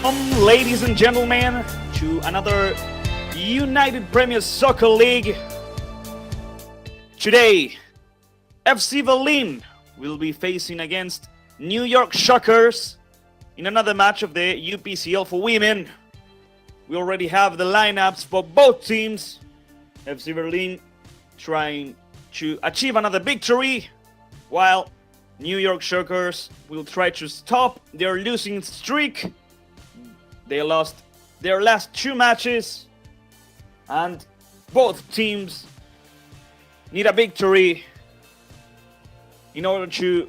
Ladies and gentlemen, to another United Premier Soccer League. Today, FC Berlin will be facing against New York Shockers in another match of the UPSL for women. We already have the lineups for both teams. FC Berlin trying to achieve another victory, while New York Shockers will try to stop their losing streak. They lost their last two matches, and both teams need a victory in order to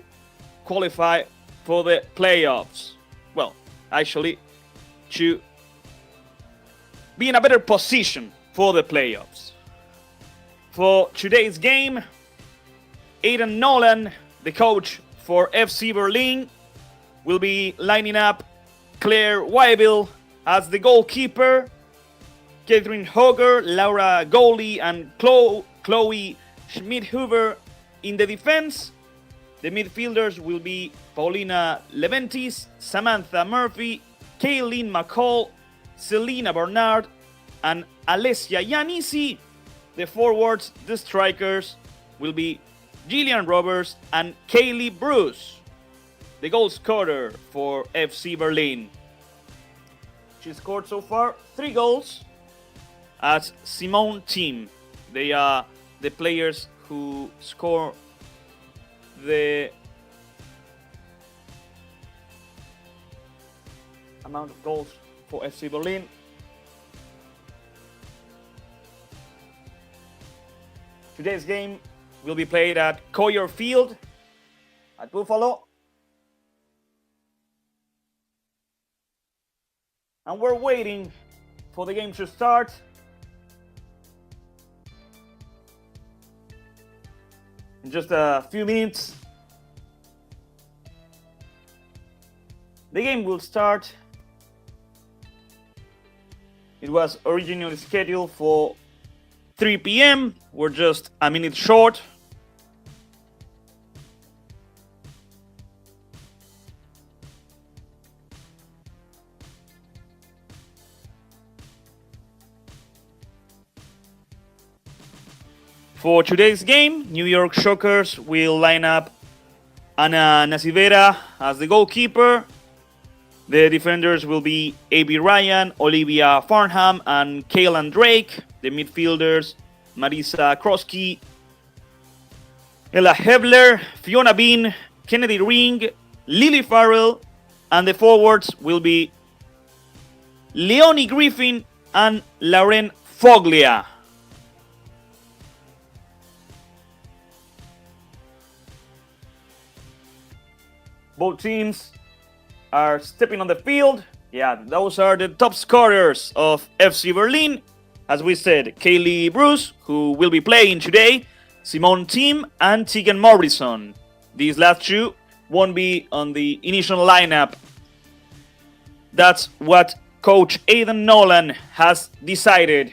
qualify for the playoffs. Well, actually, to be in a better position for the playoffs. For today's game, Aidan Nolan, the coach for FC Berlin, will be lining up Claire Wyville as the goalkeeper, Catherine Hoger, Laura Goley, and Chloe Schmidt-Hoover in the defense. The midfielders will be Paulina Leventis, Samantha Murphy, Kaylin McCall, Selena Bernard, and Alessia Yanisi. The forwards, the strikers, will be Gillian Roberts and Kaylee Bruce. The goal scorer for FC Berlin. She scored so far 3 goals as Simone team. They are the players who score the amount of goals for FC Berlin. Today's game will be played at Coyer Field at Buffalo. And we're waiting for the game to start. In just a few minutes, the game will start. It was originally scheduled for 3 p.m. We're just a minute short. For today's game, New York Shockers will line up Ana Nacivera as the goalkeeper. The defenders will be A.B. Ryan, Olivia Farnham, and Kaylan Drake. The midfielders, Marisa Krosky, Ella Hebler, Fiona Bean, Kennedy Ring, Lily Farrell, and the forwards will be Leonie Griffin and Lauren Foglia. Both teams are stepping on the field. Yeah, those are the top scorers of FC Berlin. As we said, Kaylee Bruce, who will be playing today, Simone Thiem, and Tegan Morrison. These last two won't be on the initial lineup. That's what coach Aidan Nolan has decided.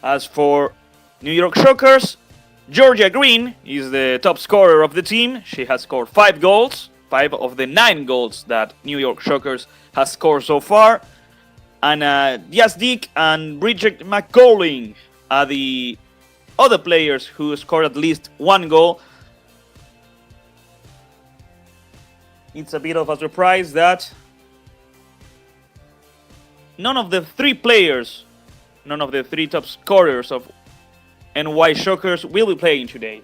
As for New York Shockers, Georgia Green is the top scorer of the team. She has scored 5 goals, 5 of the 9 goals that New York Shockers has scored so far. And Diaz Dick and Bridget McColling are the other players who scored at least 1 goal. It's a bit of a surprise that none of the 3 top scorers of NY Shockers will be playing today.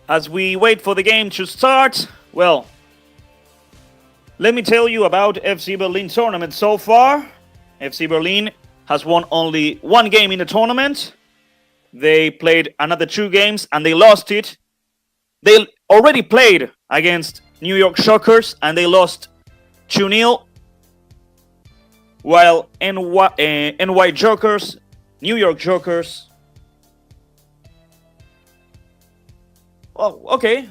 As we wait for the game to start, well, Let me tell you about FC Berlin tournament so far. FC Berlin has won only one game in the tournament. They played another 2 games and they lost it. They already played against New York Shockers and they lost 2-0. While NY Jokers, New York Jokers. Oh, okay.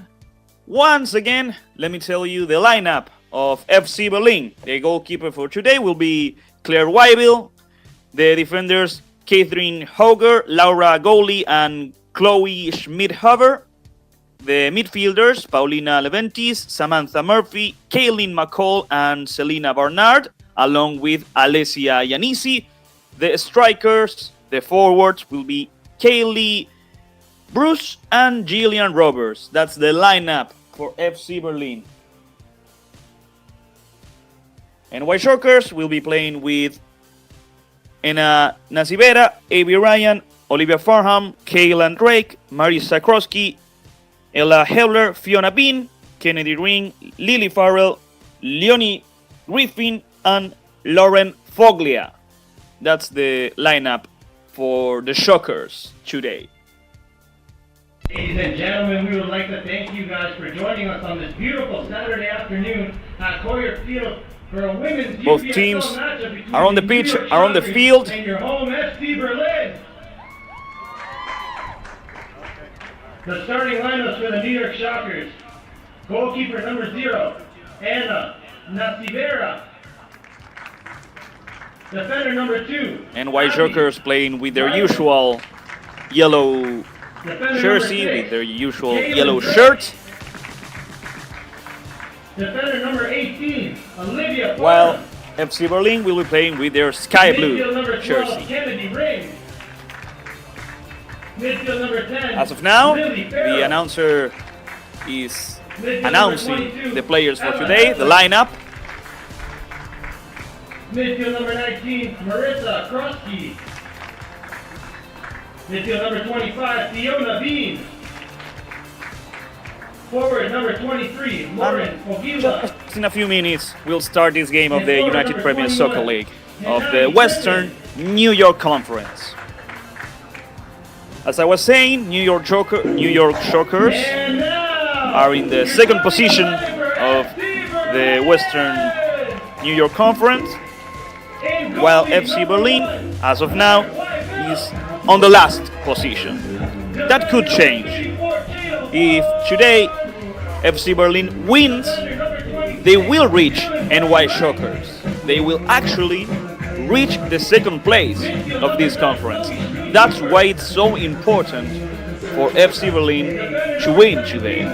Once again, let me tell you the lineup of FC Berlin. The goalkeeper for today will be Claire Wyville. The defenders, Catherine Hoger, Laura Goli, and Chloe Schmidt-Hover. The midfielders, Paulina Leventis, Samantha Murphy, Kaylin McCall, and Selena Barnard, along with Alessia Yanisi. The strikers, the forwards, will be Kaylee Bruce and Jillian Roberts. That's the lineup for FC Berlin. NY Shockers will be playing with Ena Nasivera, Avi Ryan, Olivia Farham, Kaylan Drake, Marisa Krosky, Ella Hebler, Fiona Bean, Kennedy Ring, Lily Farrell, Leonie Griffin, and Lauren Foglia. That's the lineup for the Shockers today. Ladies and gentlemen, we would like to thank you guys for joining us on this beautiful Saturday afternoon at Coyer Field for a women's Both UPSL teams matchup between are on the pitch, are on the field. And your home FC Berlin. The starting lineups for the New York Shockers. Goalkeeper number 0, Anna Nasivera. Defender number 2, NY Shockers playing with their usual yellow jersey, with their usual yellow shirt. Defender number 18, Olivia Farrell. While FC Berlin will be playing with their sky blue Midfield number 12, jersey. Kennedy Ring. Midfield number 10, As of now, Lily Farrell. the announcer is Midfield announcing number 22, the players for Ella today, the Hebler. lineup. Midfield number 19, Marissa Krosky. Midfield number 25, Fiona Bean. Forward number 23, Lauren Fogila. Just in a few minutes, we'll start this game of the United Premier Soccer League of the Western New York Conference. As I was saying, New York Shockers And now, are in the second position of the Western New York Conference, while FC Berlin, as of now, is on the last position. That could change. If today FC Berlin wins, they will reach NY Shockers. They will actually reach the second place of this conference. That's why it's so important for FC Berlin to win today.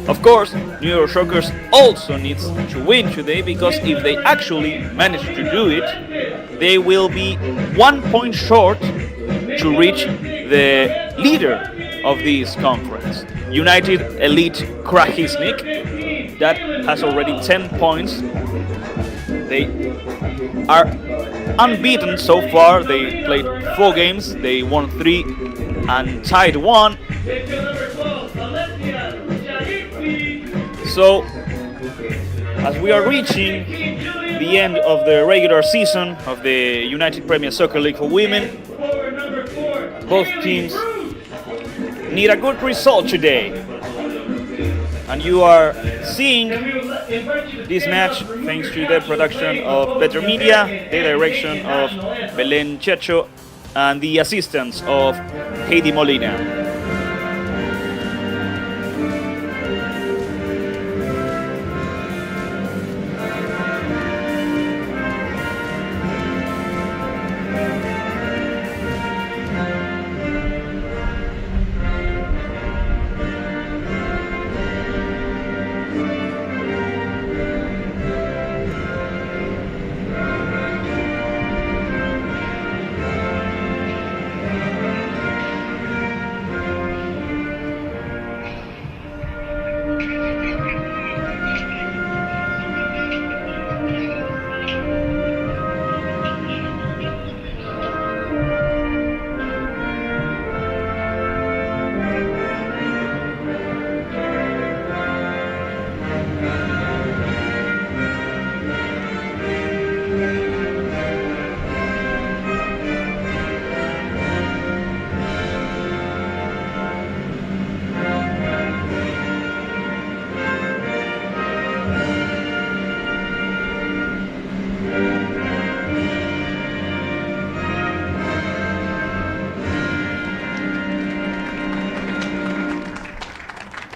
Of course, New York Shockers also needs to win today, because if they actually manage to do it, they will be 1 point short to reach the leader of this conference, United Elite Krahisnik, that has already 10 points. They are unbeaten so far. They played 4 games, they won 3 and tied 1. So, as we are reaching the end of the regular season of the United Premier Soccer League for Women, both teams need a good result today. And you are seeing this match thanks to the production of Better Media, the direction of Belen Checho, and the assistance of Heidi Molina.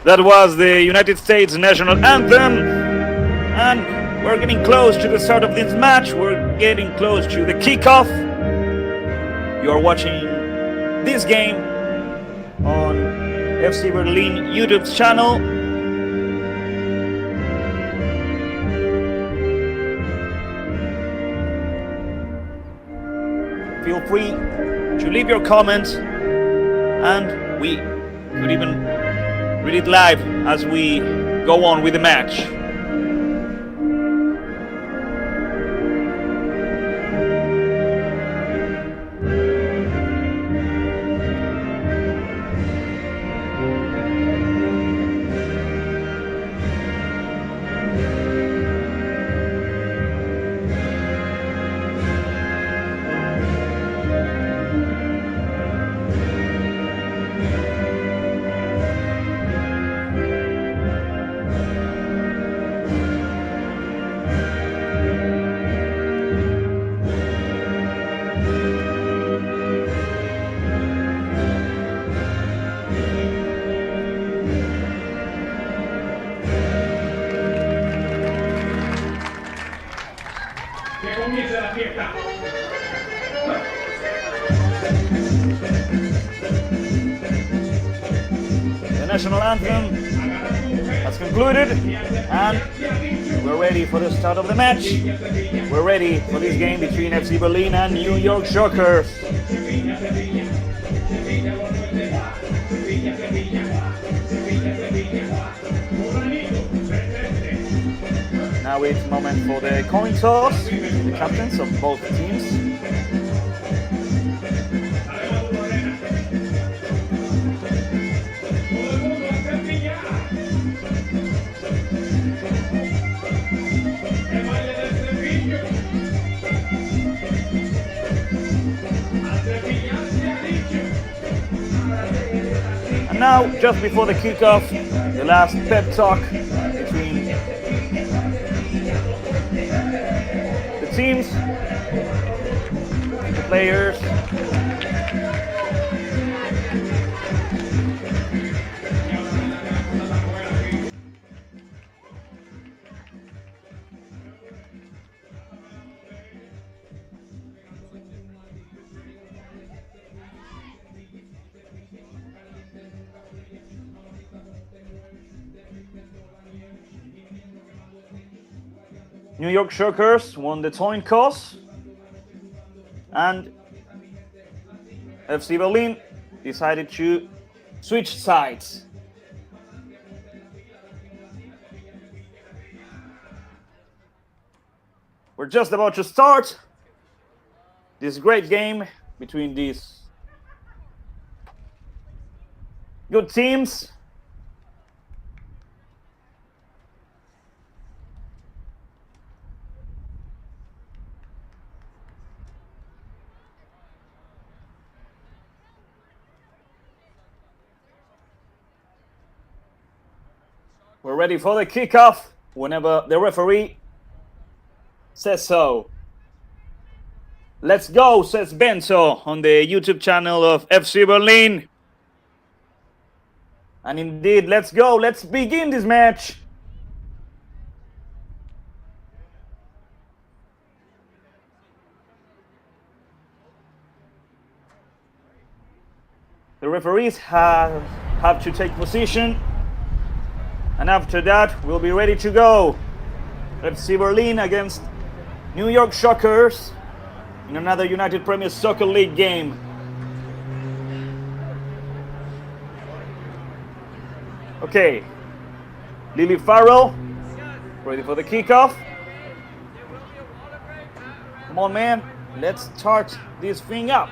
That was the United States national anthem. And we're getting close to the start of this match. We're getting close to the kickoff. You're watching this game on FC Berlin YouTube channel. Feel free to leave your comments, and we could even read it live as we go on with the match. The national anthem has concluded, and we're ready for the start of the match. We're ready for this game between FC Berlin and New York Shockers. Now it's a moment for the coin toss, the captains of both teams. And now, just before the kickoff, the last pep talk between the teams, the players. New York Shockers won the coin toss, and FC Berlin decided to switch sides. We're just about to start this great game between these good teams. We're ready for the kickoff whenever the referee says so. Let's go, says Benzo on the YouTube channel of FC Berlin. And indeed, let's go. Let's begin this match. The referees have to take position. And after that, we'll be ready to go. FC Berlin against New York Shockers in another United Premier Soccer League game. Okay, Lily Farrell, ready for the kickoff. Come on, man, let's start this thing up.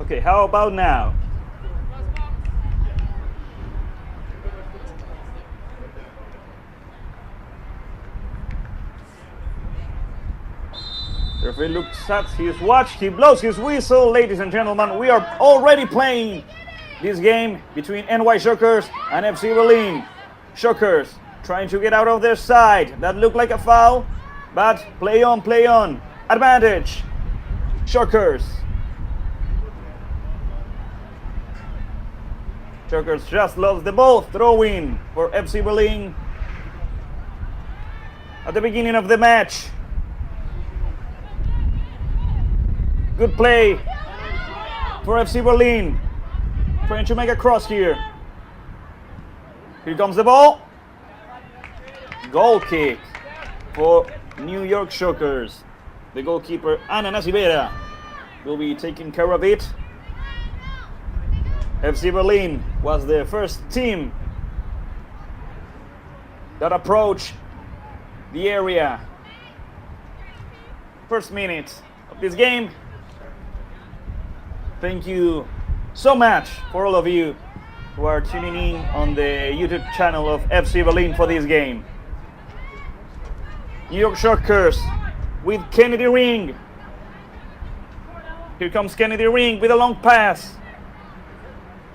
Okay, how about now? Referee looks at his watch, he blows his whistle. Ladies and gentlemen, we are already playing this game between NY Shockers and FC Berlin. Shockers trying to get out of their side. That looked like a foul, but play on, play on. Advantage. Shockers. Shockers just lost the ball. Throw in for FC Berlin at the beginning of the match. Good play for FC Berlin. Trying to make a cross here. Here comes the ball. Goal kick for New York Shockers. The goalkeeper, Ana Nasibera, will be taking care of it. FC Berlin was the first team that approached the area. First minute of this game. Thank you so much for all of you who are tuning in on the YouTube channel of FC Berlin for this game. New York Shockers with Kennedy Ring. Here comes Kennedy Ring with a long pass.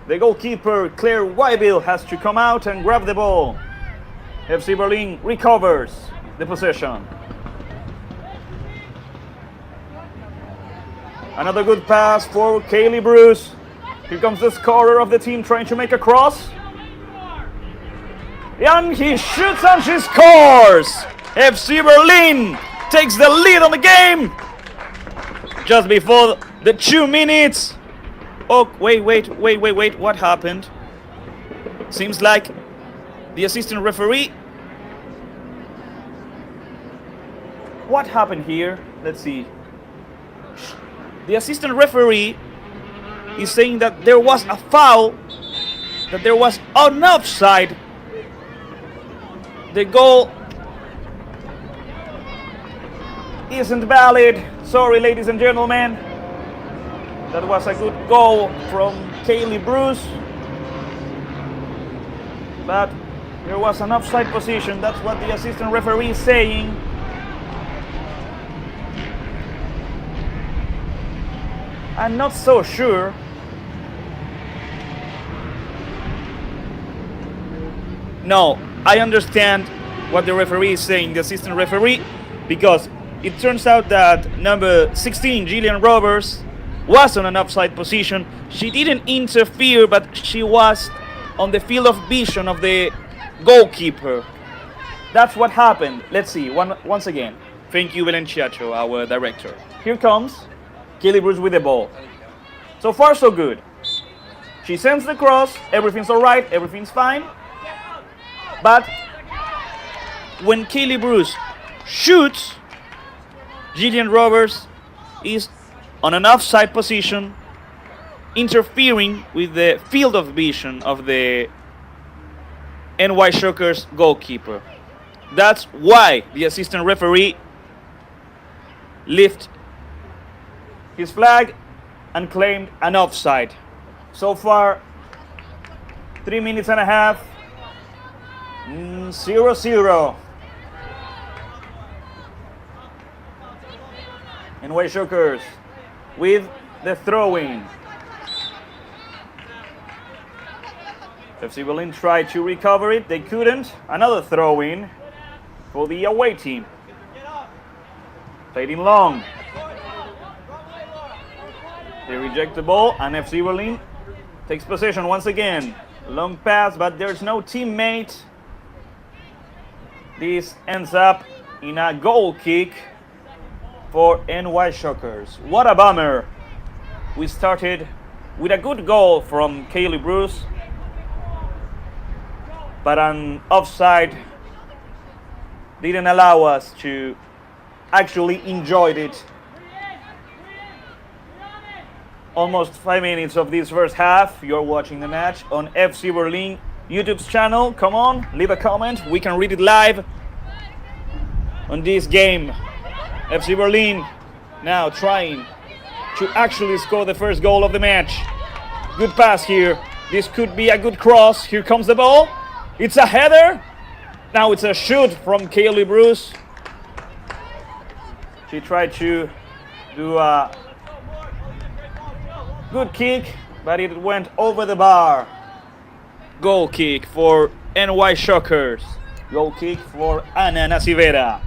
The goalkeeper, Claire Wybill, has to come out and grab the ball. FC Berlin recovers the possession. Another good pass for Kaylee Bruce. Here comes the scorer of the team trying to make a cross. And he shoots and she scores! FC Berlin takes the lead on the game just before the 2 minutes. Oh, wait, what happened? Seems like the assistant referee. What happened here? Let's see. The assistant referee is saying that there was a foul, that there was an offside. The goal isn't valid. Sorry, ladies and gentlemen. That was a good goal from Kaylee Bruce. But there was an offside position. That's what the assistant referee is saying. I'm not so sure. No, I understand what the referee is saying, the assistant referee, because it turns out that number 16, Jillian Roberts, was on an offside position. She didn't interfere, but she was on the field of vision of the goalkeeper. That's what happened. Let's see, once again. Thank you, Belen Chiacho, our director. Here comes Kelly Bruce with the ball. So far, so good. She sends the cross, everything's all right, everything's fine. But when Kaylee Bruce shoots, Jillian Roberts is on an offside position, interfering with the field of vision of the NY Shockers goalkeeper. That's why the assistant referee lifted his flag and claimed an offside. So far, 3 minutes and a half, 0-0. NY Shockers with the throw-in. FC Berlin tried to recover it, they couldn't. Another throw-in for the away team. Played in long. They reject the ball and FC Berlin takes possession once again. Long pass, but there's no teammate. This ends up in a goal kick for NY Shockers. What a bummer. We started with a good goal from Kaylee Bruce, but an offside didn't allow us to actually enjoy it. Almost 5 minutes of this first half. You're watching the match on FC Berlin YouTube's channel. Come on, leave a comment. We can read it live on this game. FC Berlin now trying to actually score the first goal of the match. Good pass here. This could be a good cross. Here comes the ball. It's a header. Now it's a shoot from Kaylee Bruce. She tried to do a good kick, but it went over the bar. Goal kick for NY Shockers. Goal kick for Ana Nacivera.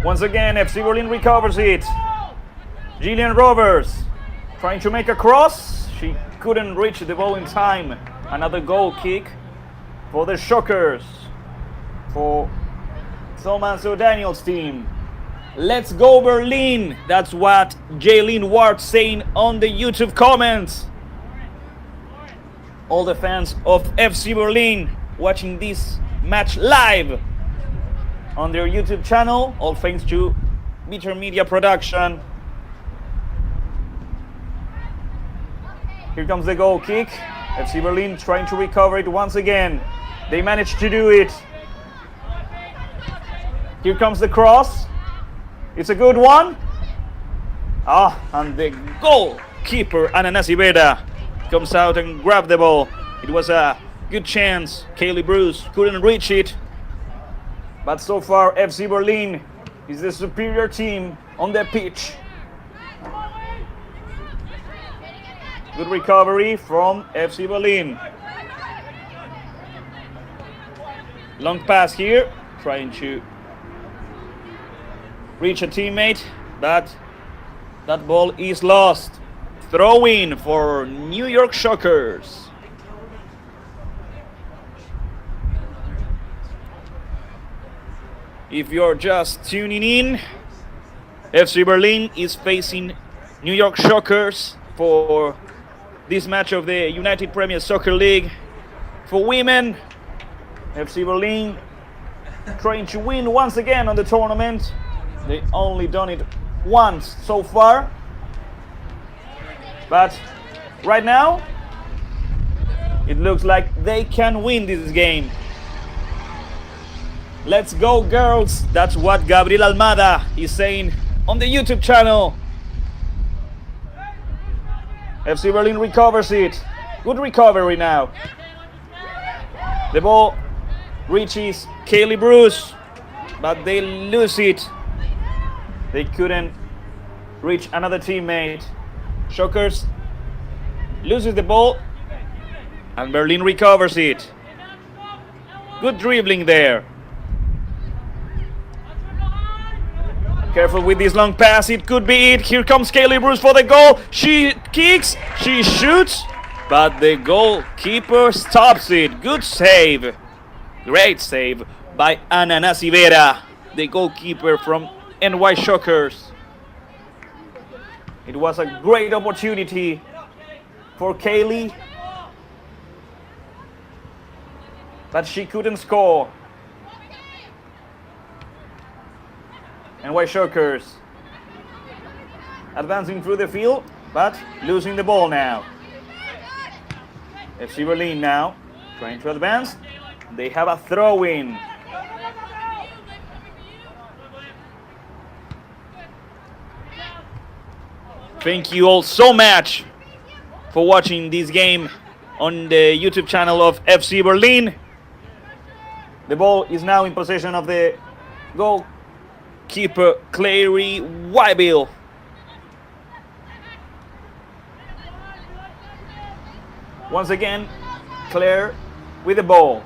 Once again, FC Berlin recovers it. Gillian Rovers trying to make a cross. She couldn't reach the ball in time. Another goal kick for the Shockers, for Thomas O'Daniel's team. Let's go Berlin. That's what Jaylene Ward saying on the YouTube comments. All the fans of FC Berlin watching this match live on their YouTube channel, all thanks to Bitter Media Production. Here comes the goal kick. FC Berlin trying to recover it once again. They managed to do it. Here comes the cross. It's a good one. And the goalkeeper, Ana Nacivera, comes out and grabs the ball. It was a good chance. Kaylee Bruce couldn't reach it. But so far, FC Berlin is the superior team on the pitch. Good recovery from FC Berlin. Long pass here, trying to reach a teammate, but that ball is lost. Throw in for New York Shockers. If you're just tuning in, FC Berlin is facing New York Shockers for this match of the United Premier Soccer League for women. FC Berlin trying to win once again on the tournament. They only done it once so far. But right now, it looks like they can win this game. Let's go girls, that's what Gabriel Almada is saying on the YouTube channel. FC Berlin recovers it. Good recovery now. The ball reaches Kaylee Bruce, but they lose it. They couldn't reach another teammate. Shockers loses the ball and Berlin recovers it. Good dribbling there. Careful with this long pass, it could be it. Here comes Kaylee Bruce for the goal. She kicks, she shoots, but the goalkeeper stops it. Good save. Great save by Ana Nacivera, the goalkeeper from NY Shockers. It was a great opportunity for Kaylee, but she couldn't score. NY Shockers advancing through the field, but losing the ball now. FC Berlin now trying to advance. They have a throw-in. Thank you all so much for watching this game on the YouTube channel of FC Berlin. The ball is now in possession of the goalkeeper Clary Wybill. Once again, Claire with the ball.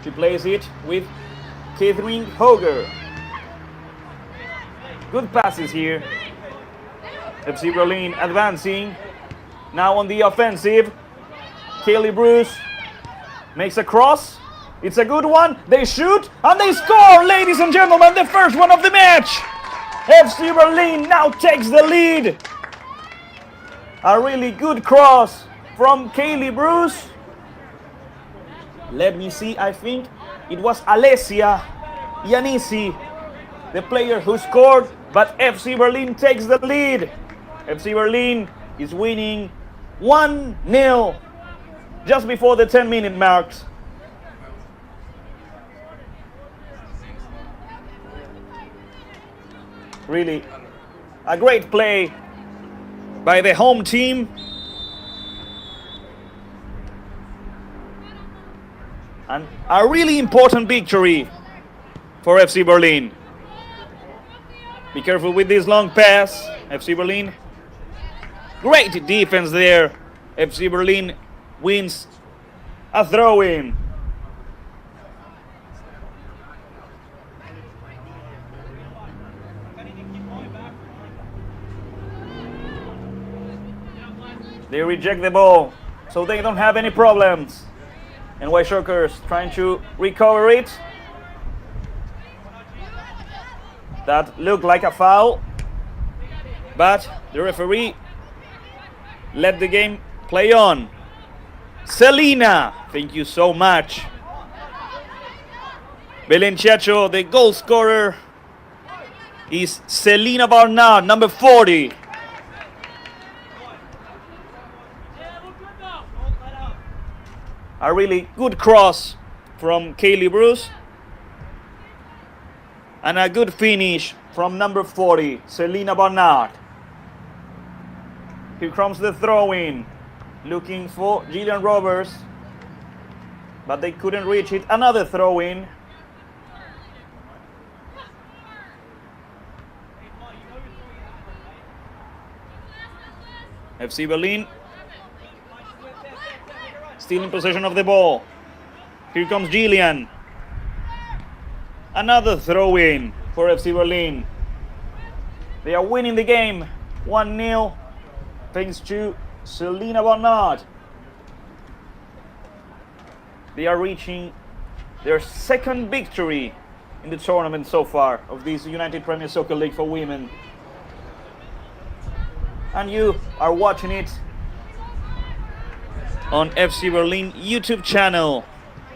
She plays it with Catherine Hoger. Good passes here. FC Berlin advancing. Now on the offensive. Kaylee Bruce makes a cross. It's a good one. They shoot and they score, ladies and gentlemen. The first one of the match. FC Berlin now takes the lead. A really good cross from Kaylee Bruce. Let me see, I think it was Alessia Yanisi, the player who scored, but FC Berlin takes the lead. FC Berlin is winning 1-0 just before the 10-minute mark. Really a great play by the home team. And a really important victory for FC Berlin. Be careful with this long pass, FC Berlin. Great defense there. FC Berlin wins a throw-in. They reject the ball, so they don't have any problems. NY Shockers trying to recover it. That looked like a foul, but the referee let the game play on. Selena, thank you so much. Belenchacho, the goal scorer, is Selena Barnard, number 40. A really good cross from Kaylee Bruce. And a good finish from number 40, Selena Barnard. Here comes the throw-in. Looking for Gillian Roberts. But they couldn't reach it. Another throw-in. FC Berlin still in possession of the ball. Here comes Gillian. Another throw-in for FC Berlin. They are winning the game 1-0 thanks to Selena Barnard. They are reaching their second victory in the tournament so far of this United Premier Soccer League for women. And you are watching it on FC Berlin YouTube channel.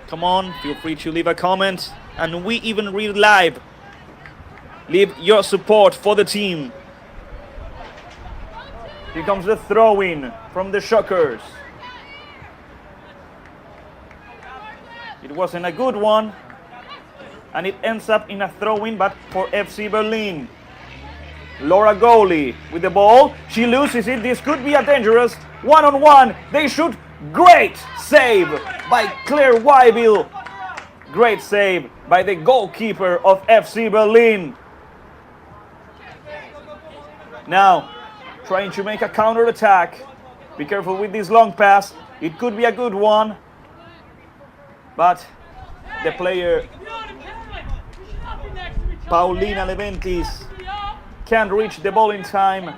Come on, feel free to leave a comment, and we even read live. Leave your support for the team. Here comes the throw-in from the Shockers. It wasn't a good one, and it ends up in a throw-in, but for FC Berlin. Laura Goalie with the ball. She loses it. This could be a dangerous one-on-one. They shoot. Great save by Claire Wybill. Great save by the goalkeeper of FC Berlin. Now, trying to make a counter-attack. Be careful with this long pass. It could be a good one. But the player, Paulina Leventis, can't reach the ball in time.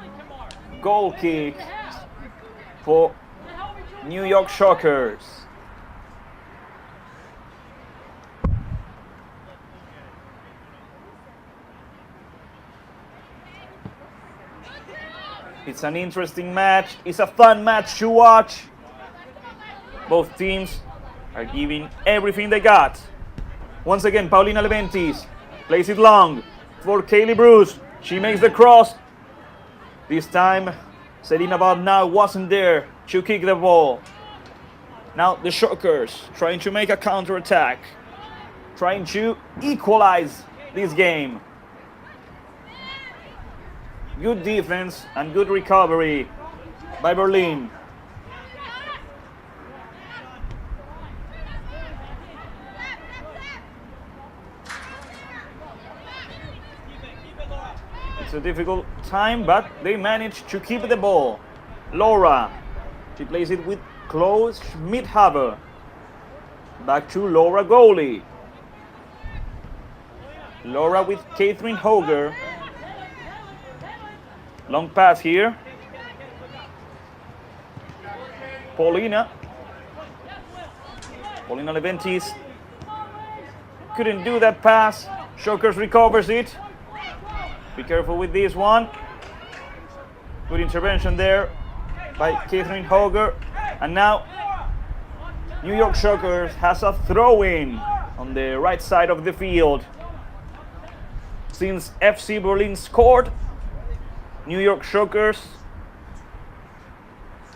Goal kick for New York Shockers. It's an interesting match. It's a fun match to watch. Both teams are giving everything they got. Once again, Paulina Leventis plays it long for Kaylee Bruce. She makes the cross. This time, Selena Barnard wasn't there to kick the ball. Now the Shockers trying to make a counter-attack, trying to equalize this game. Good defense and good recovery by Berlin. It's a difficult time, but they managed to keep the ball. Laura, she plays it with Chloe Schmidhaber. Back to Laura Goalie. Laura with Catherine Hoger. Long pass here. Paulina Leventis couldn't do that pass. Shockers recovers it. Be careful with this one. Good intervention there by Catherine Hoger. And now New York Shockers has a throw-in on the right side of the field. Since FC Berlin scored, New York Shockers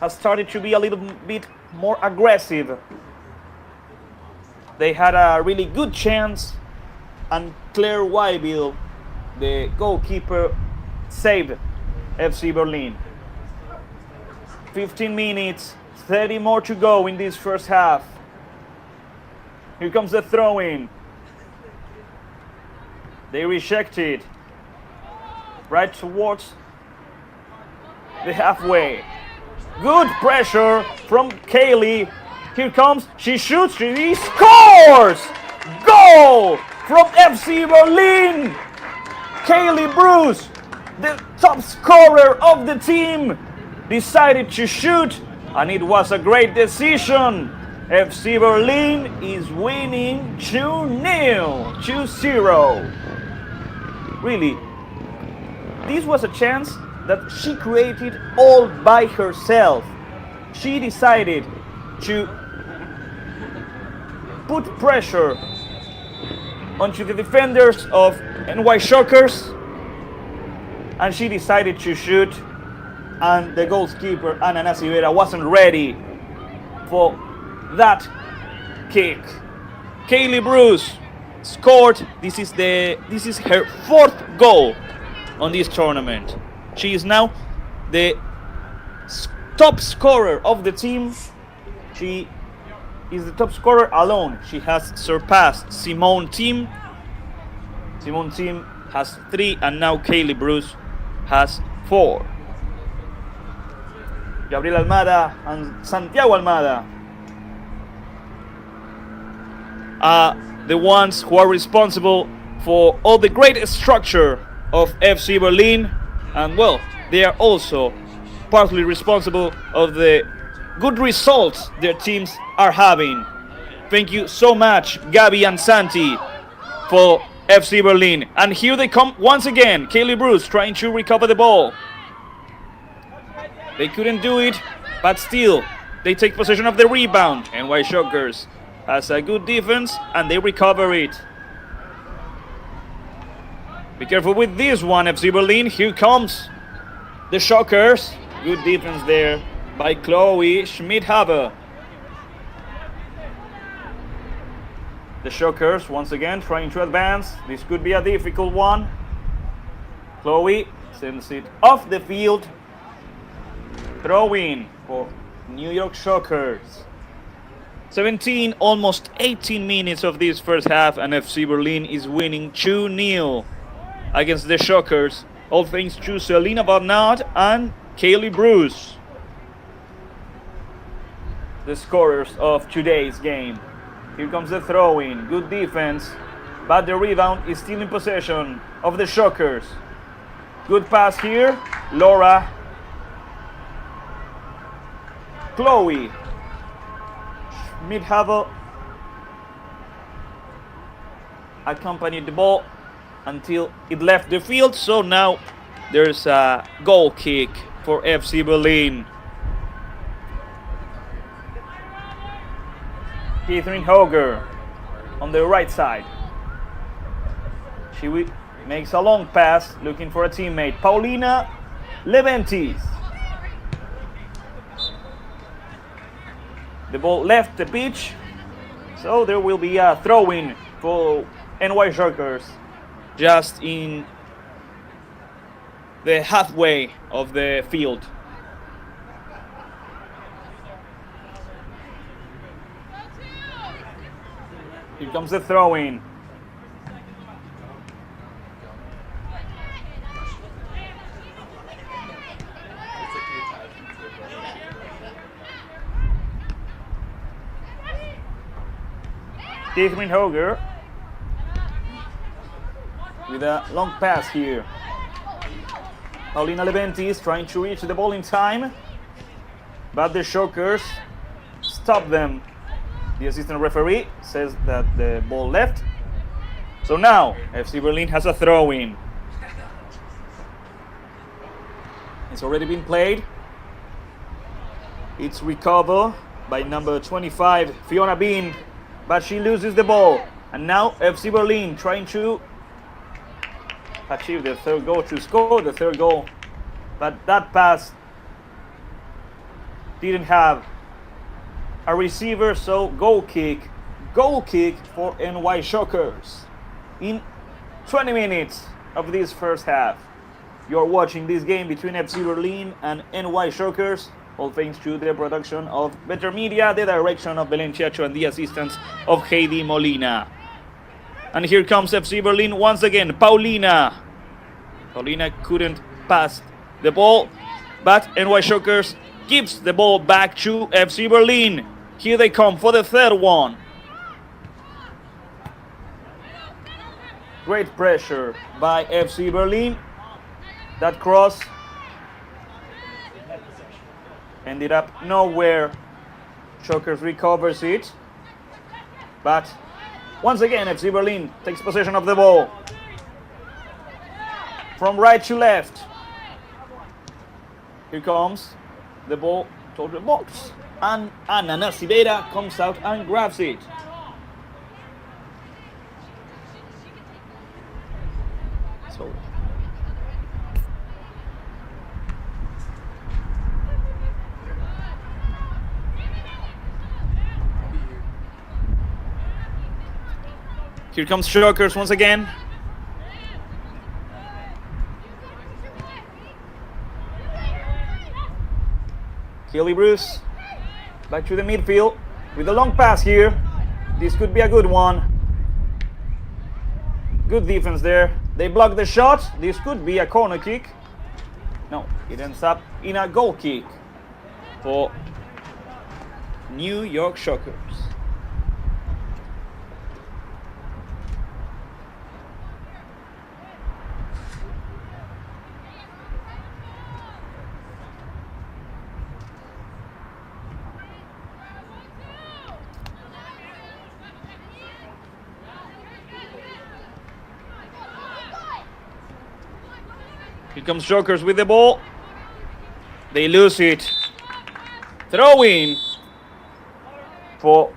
has started to be a little bit more aggressive. They had a really good chance, and Claire Wybill, the goalkeeper saved FC Berlin. 15 minutes, 30 more to go in this first half. Here comes the throw-in. They reject it. Right towards the halfway. Good pressure from Kaylee. Here comes, she shoots, she scores! Goal from FC Berlin! Kaylee Bruce, the top scorer of the team, decided to shoot, and it was a great decision. FC Berlin is winning 2-0, 2-0. Really, this was a chance that she created all by herself. She decided to put pressure onto the defenders of NY Shockers, and she decided to shoot, and the goalkeeper Ana Nacivera wasn't ready for that kick. Kaylee Bruce scored. This is her fourth goal on this tournament. She is now the top scorer of the team. She is the top scorer alone. She has surpassed Simone Team. Simone Team has 3, and now Kaylee Bruce has 4. Gabriel Almada and Santiago Almada are the ones who are responsible for all the great structure of FC Berlin, and well, they are also partly responsible of the good results their teams are having. Thank you so much, Gabi and Santi, for FC Berlin. And here they come once again. Kaylee Bruce trying to recover the ball. They couldn't do it, but still, they take possession of the rebound. NY Shockers has a good defense, and they recover it. Be careful with this one, FC Berlin. Here comes the Shockers. Good defense there by Chloe Schmidhaber. The Shockers once again trying to advance. This could be a difficult one. Chloe sends it off the field. Throw in for New York Shockers. 17, almost 18 minutes of this first half, and FC Berlin is winning 2-0 against the Shockers. All thanks to Selena Barnard and Kaylee Bruce, the scorers of today's game. Here comes the throw-in. Good defense, but the rebound is still in possession of the Shockers. Good pass here. Laura. Chloe Schmidhaber accompanied the ball until it left the field. So now there's a goal kick for FC Berlin. Catherine Hoger on the right side. She makes a long pass looking for a teammate. Paulina Leventis. The ball left the pitch, so there will be a throw-in for NY Shockers just in the halfway of the field. Here comes the throw-in. Catherine Hoger with a long pass here. Paulina Leventis trying to reach the ball in time, but the Shockers stop them. The assistant referee says that the ball left. So now FC Berlin has a throw-in. It's already been played. It's recovered by number 25, Fiona Bean, but she loses the ball. And now FC Berlin trying to achieve the third goal, to score the third goal. But that pass didn't have a receiver, so goal kick for NY Shockers in 20 minutes of this first half. You're watching this game between FC Berlin and NY Shockers, all thanks to the production of Better Media, the direction of Belen Chiacho, and the assistance of Heidi Molina. And here comes FC Berlin once again. Paulina couldn't pass the ball, but NY Shockers gives the ball back to FC Berlin. Here they come for the third one. Great pressure by FC Berlin. That cross ended up nowhere. Shockers recovers it, but once again FC Berlin takes possession of the ball from right to left. Here comes the ball to the box, and Ana Nacibera comes out and grabs it. So here comes Shockers once again. Kelly Bruce back to the midfield with a long pass here. This could be a good one. Good defense there. They block the shot. This could be a corner kick. No, it ends up in a goal kick for New York Shockers. Here comes Shockers with the ball. They lose it. Throw in for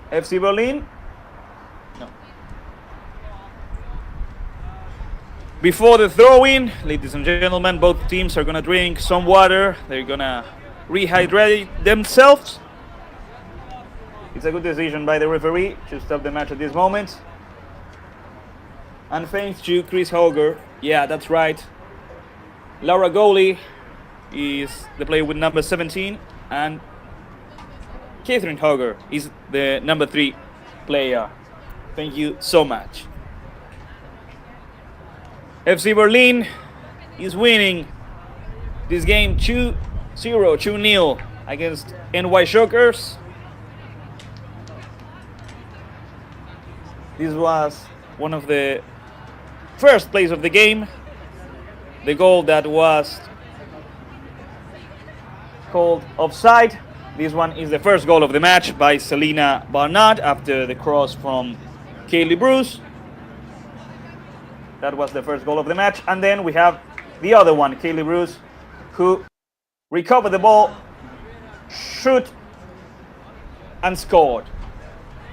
FC Berlin. No. Before the throw in, ladies and gentlemen, both teams are gonna drink some water. They're gonna rehydrate themselves. It's a good decision by the referee to stop the match at this moment. And thanks to Chris Hoger. Yeah, that's right. Laura Goli is the player with number 17, and Catherine Hoger is the number 3 player. Thank you so much. FC Berlin is winning this game 2-0, 2-0 against NY Shockers. This was one of the first plays of the game. The goal that was called offside. This one is the first goal of the match by Selena Barnard after the cross from Kaylee Bruce. That was the first goal of the match. And then we have the other one, Kaylee Bruce, who recovered the ball, shoot, and scored.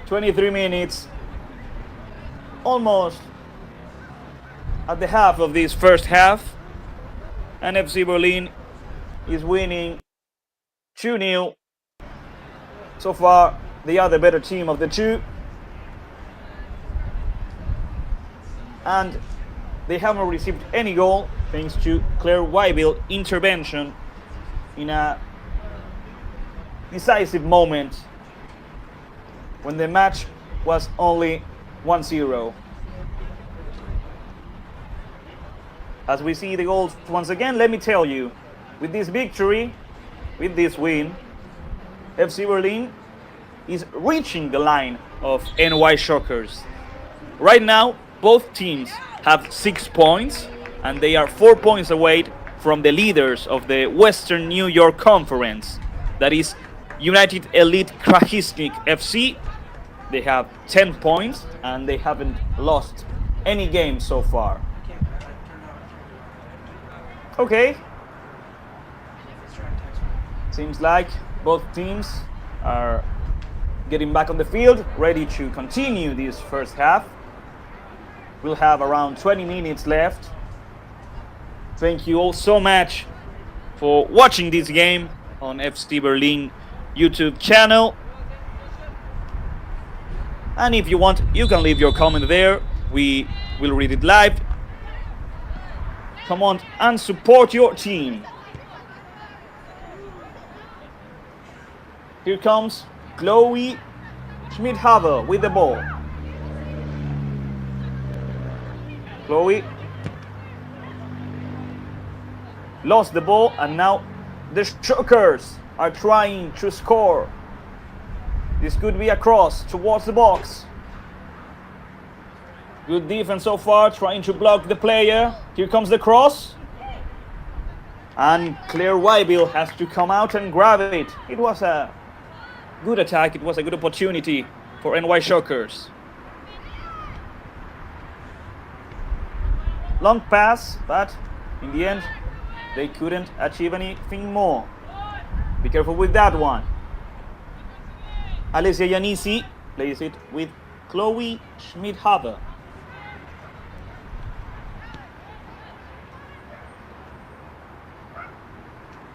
23 minutes, almost at the half of this first half. And FC Berlin is winning 2-0. So far, they are the better team of the two. And they haven't received any goal thanks to Claire Wyville intervention in a decisive moment when the match was only 1-0. As we see the goals once again, let me tell you, with this victory, with this win, FC Berlin is reaching the line of NY Shockers. Right now, both teams have 6 points, and they are 4 points away from the leaders of the Western New York Conference. That is United Elite Krahisnik FC. They have 10 points, and they haven't lost any game so far. Okay. Seems like both teams are getting back on the field, ready to continue this first half. We'll have around 20 minutes left. Thank you all so much for watching this game on FC Berlin YouTube channel. And if you want, you can leave your comment there. We will read it live. come on and support your team. Here comes Chloe Schmidhaver with the ball. Chloe lost the ball, and now the Shockers are trying to score. This could be a cross towards the box. Good defense so far, trying to block the player. Here comes the cross. And Claire Wybill has to come out and grab it. It was a good attack. It was a good opportunity for NY Shockers. Long pass, but in the end, they couldn't achieve anything more. Be careful with that one. Alessia Yanisi plays it with Chloe Schmidhaver.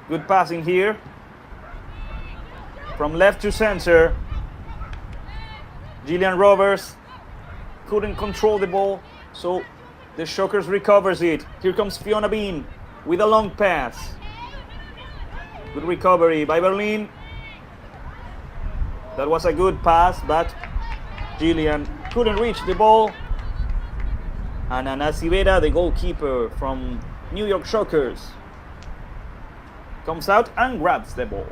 Good passing here. From left to center. Gillian Roberts couldn't control the ball, so the Shockers recovers it. Here comes Fiona Bean with a long pass. Good recovery by Berlin. That was a good pass, but Gillian couldn't reach the ball. And Ana Civera, the goalkeeper from New York Shockers, comes out and grabs the ball.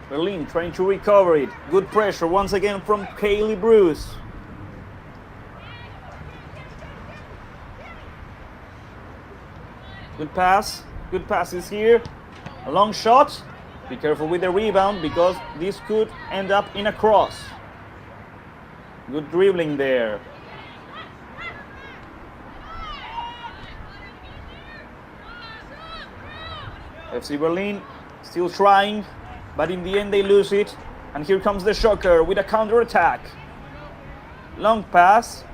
Berlin trying to recover it. Good pressure once again from Kaylee Bruce. Good pass. Good passes here. A long shot. Be careful with the rebound because this could end up in a cross. Good dribbling there. FC Berlin still trying, but in the end they lose it. And here comes the Shocker with a counter attack. Long pass.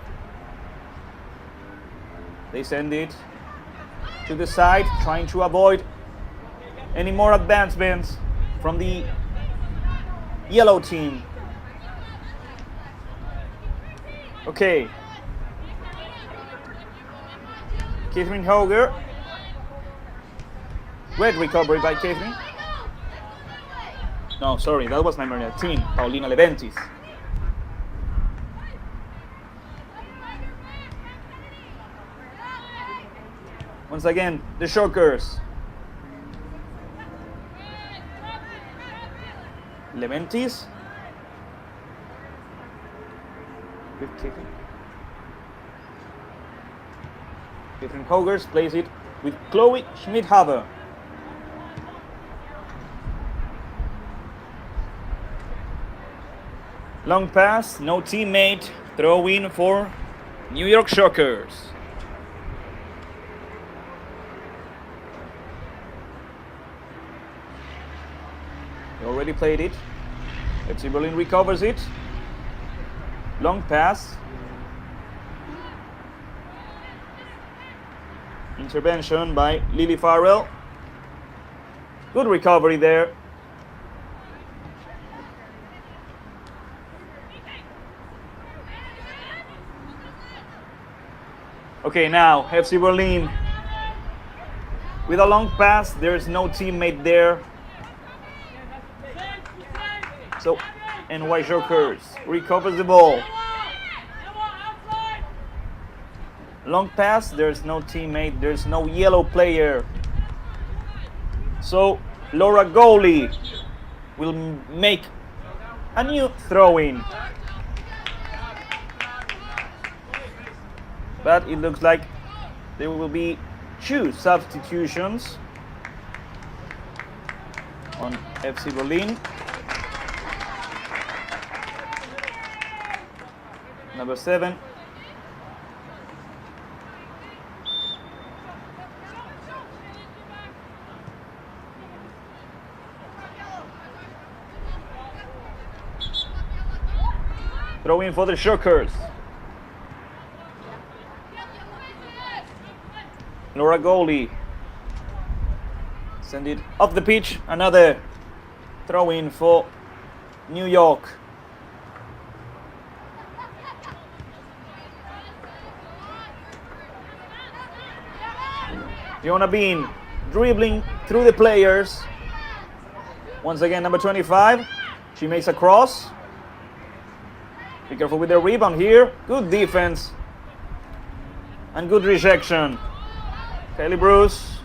They send it to the side, trying to avoid any more advancements from the yellow team. Okay. Catherine Hoger. Great recovery by Catherine. No, sorry, that was number 19, Paulina Leventis. Once again, the Shockers. Leventis. With Catherine. Catherine Hogers plays it with Chloe Schmidhaver. Long pass, no teammate, throw in for New York Shockers. They already played it. FC Berlin recovers it. Long pass. Intervention by Lily Farrell. Good recovery there. Okay, now FC Berlin with a long pass. There's no teammate there. So NY Shockers recovers the ball. Long pass, there's no teammate, there's no yellow player. So Laura Gowley will make a new throw-in. But it looks like there will be 2 substitutions on FC Berlin. Number 7. Throw in for the Shockers. Laura Gowley. Send it off the pitch. Another throw in for New York. Fiona Bean dribbling through the players. Once again, number 25. She makes a cross. Be careful with the rebound here. Good defense. And good rejection. Kylie Bruce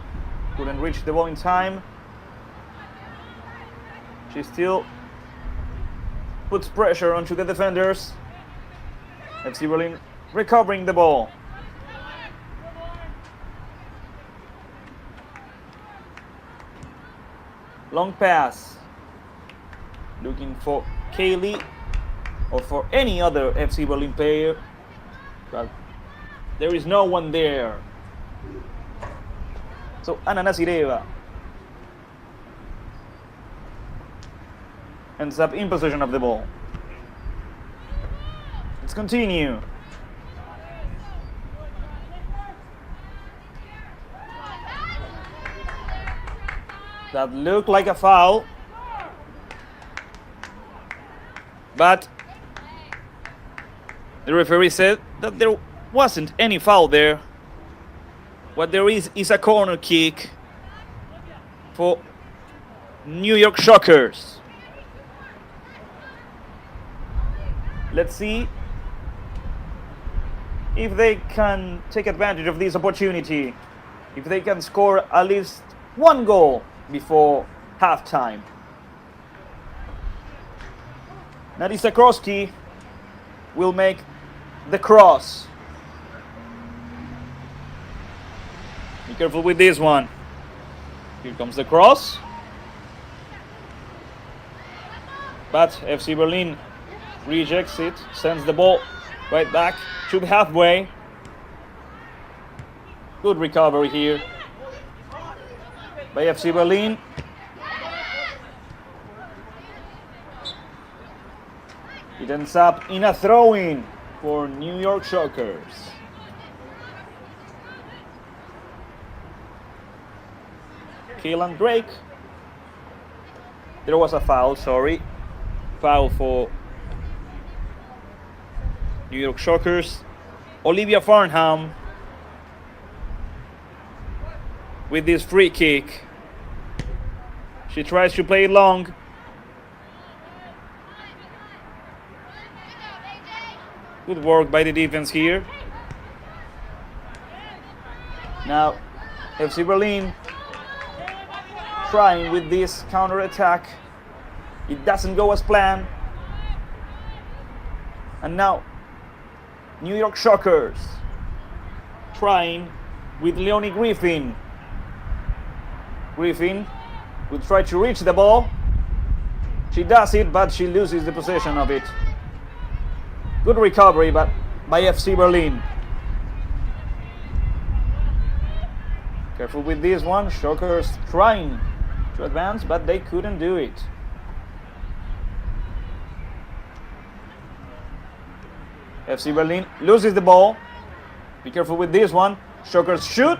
couldn't reach the ball in time. She still puts pressure onto the defenders. FC Berlin recovering the ball. Long pass. Looking for Kaylee or for any other FC Berlin player. But there is no one there. So Anna Nasireva ends up in possession of the ball. Let's continue. That looked like a foul, but the referee said that there wasn't any foul there. What there is a corner kick for New York Shockers. Let's see if they can take advantage of this opportunity, if they can score at least one goal before halftime. Nadia Sakrowski will make the cross. Be careful with this one. Here comes the cross. But FC Berlin rejects it, sends the ball right back to the halfway. Good recovery here by FC Berlin. It ends up in a throw-in for New York Shockers. Keelan Drake. There was a foul, sorry. Foul for New York Shockers. Olivia Farnham with this free kick. She tries to play it long. Good work by the defense here. Now FC Berlin trying with this counter attack. It doesn't go as planned. And now New York Shockers trying with Leonie Griffin. Griffin will try to reach the ball. She does it, but she loses the possession of it. Good recovery by FC Berlin. Careful with this one. Shockers trying to advance, but they couldn't do it. FC Berlin loses the ball. Be careful with this one. Shockers shoot.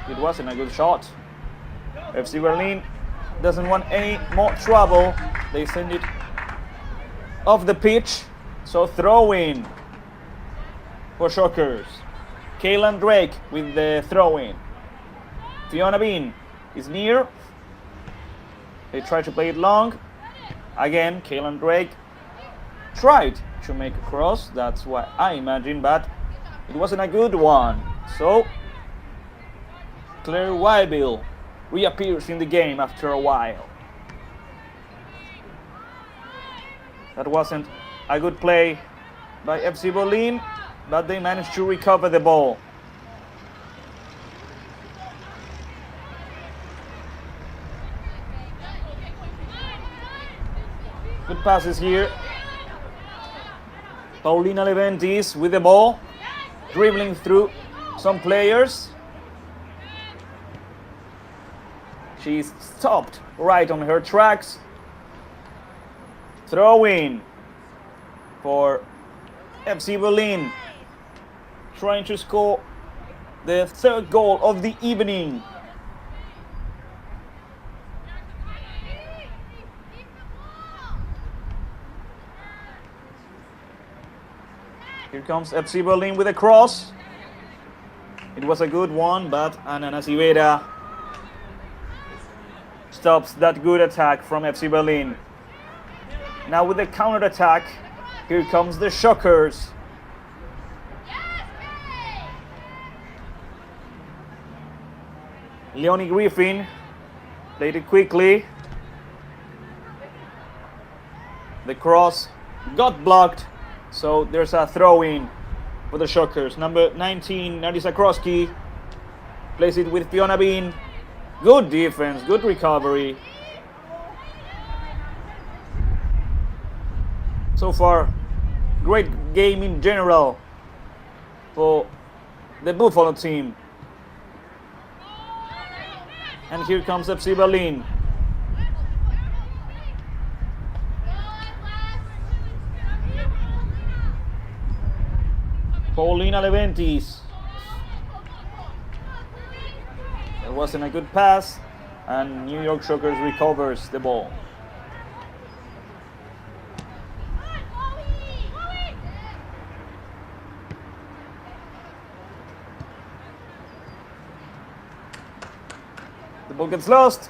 It wasn't a good shot. FC Berlin doesn't want any more trouble. They send it off the pitch. So throw in for Shockers. Kaylan Drake with the throw in. Fiona Bean is near. They try to play it long. Again, Kaylan Drake tried to make a cross. That's what I imagine, but it wasn't a good one. So Claire Wybill reappears in the game after a while. That wasn't a good play by FC Berlin, but they managed to recover the ball. Good passes here. Paulina Leventis with the ball, dribbling through some players. She's stopped right on her tracks. Throw in for FC Berlin, trying to score the third goal of the evening. Here comes FC Berlin with a cross. It was a good one, but Ana Nasivera stops that good attack from FC Berlin. Now with the counter attack, here comes the Shockers. Leonie Griffin played it quickly. The cross got blocked, so there's a throw-in for the Shockers. Number 19, Narisa Krosky, plays it with Fiona Bean. Good defense, good recovery. So far, great game in general for the Buffalo team. And here comes FC Berlin. Paulina Leventis. It wasn't a good pass, and New York Shockers recovers the ball. The ball gets lost.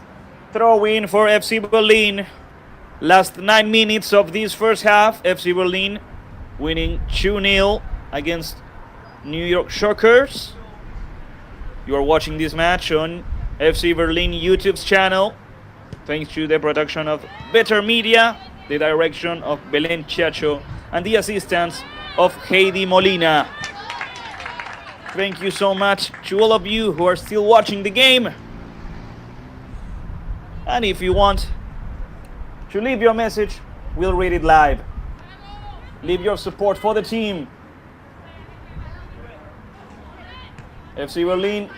Throw in for FC Berlin. Last 9 minutes of this first half, FC Berlin winning 2-0 against New York Shockers. You are watching this match on FC Berlin YouTube's channel, thanks to the production of Better Media, the direction of Belen Chiacho, and the assistance of Heidi Molina. Thank you so much to all of you who are still watching the game. And if you want to leave your message, we'll read it live. Leave your support for the team. FC Berlin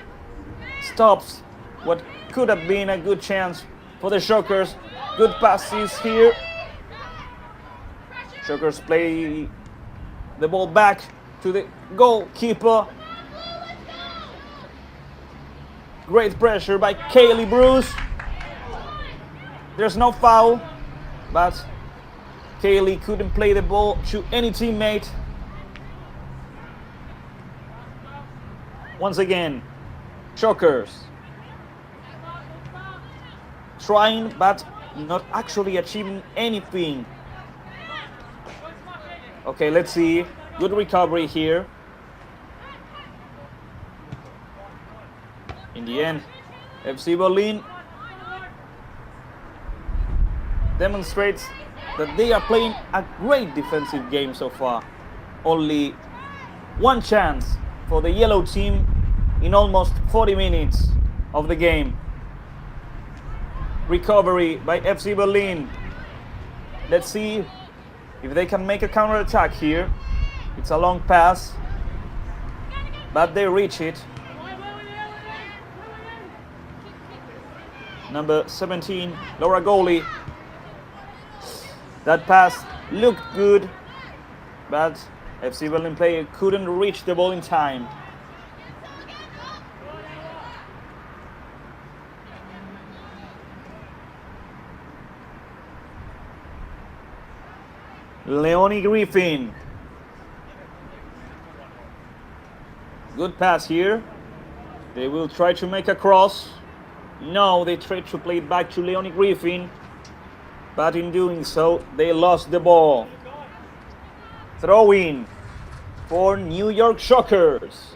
stops what could have been a good chance for the Shockers. Good passes here. Shockers play the ball back to the goalkeeper. Great pressure by Kaylee Bruce. There's no foul, but Kaylee couldn't play the ball to any teammate. Once again, Shockers trying but not actually achieving anything. Okay, let's see. Good recovery here. In the end, FC Berlin demonstrates that they are playing a great defensive game so far. Only one chance for the yellow team in almost 40 minutes of the game. Recovery by FC Berlin. Let's see if they can make a counter attack here. It's a long pass, but they reach it. Number 17, Laura Goli. That pass looked good, but FC Berlin player couldn't reach the ball in time. Leonie Griffin. Good pass here. They will try to make a cross. No, they tried to play it back to Leonie Griffin, but in doing so, they lost the ball. Throw in for New York Shockers.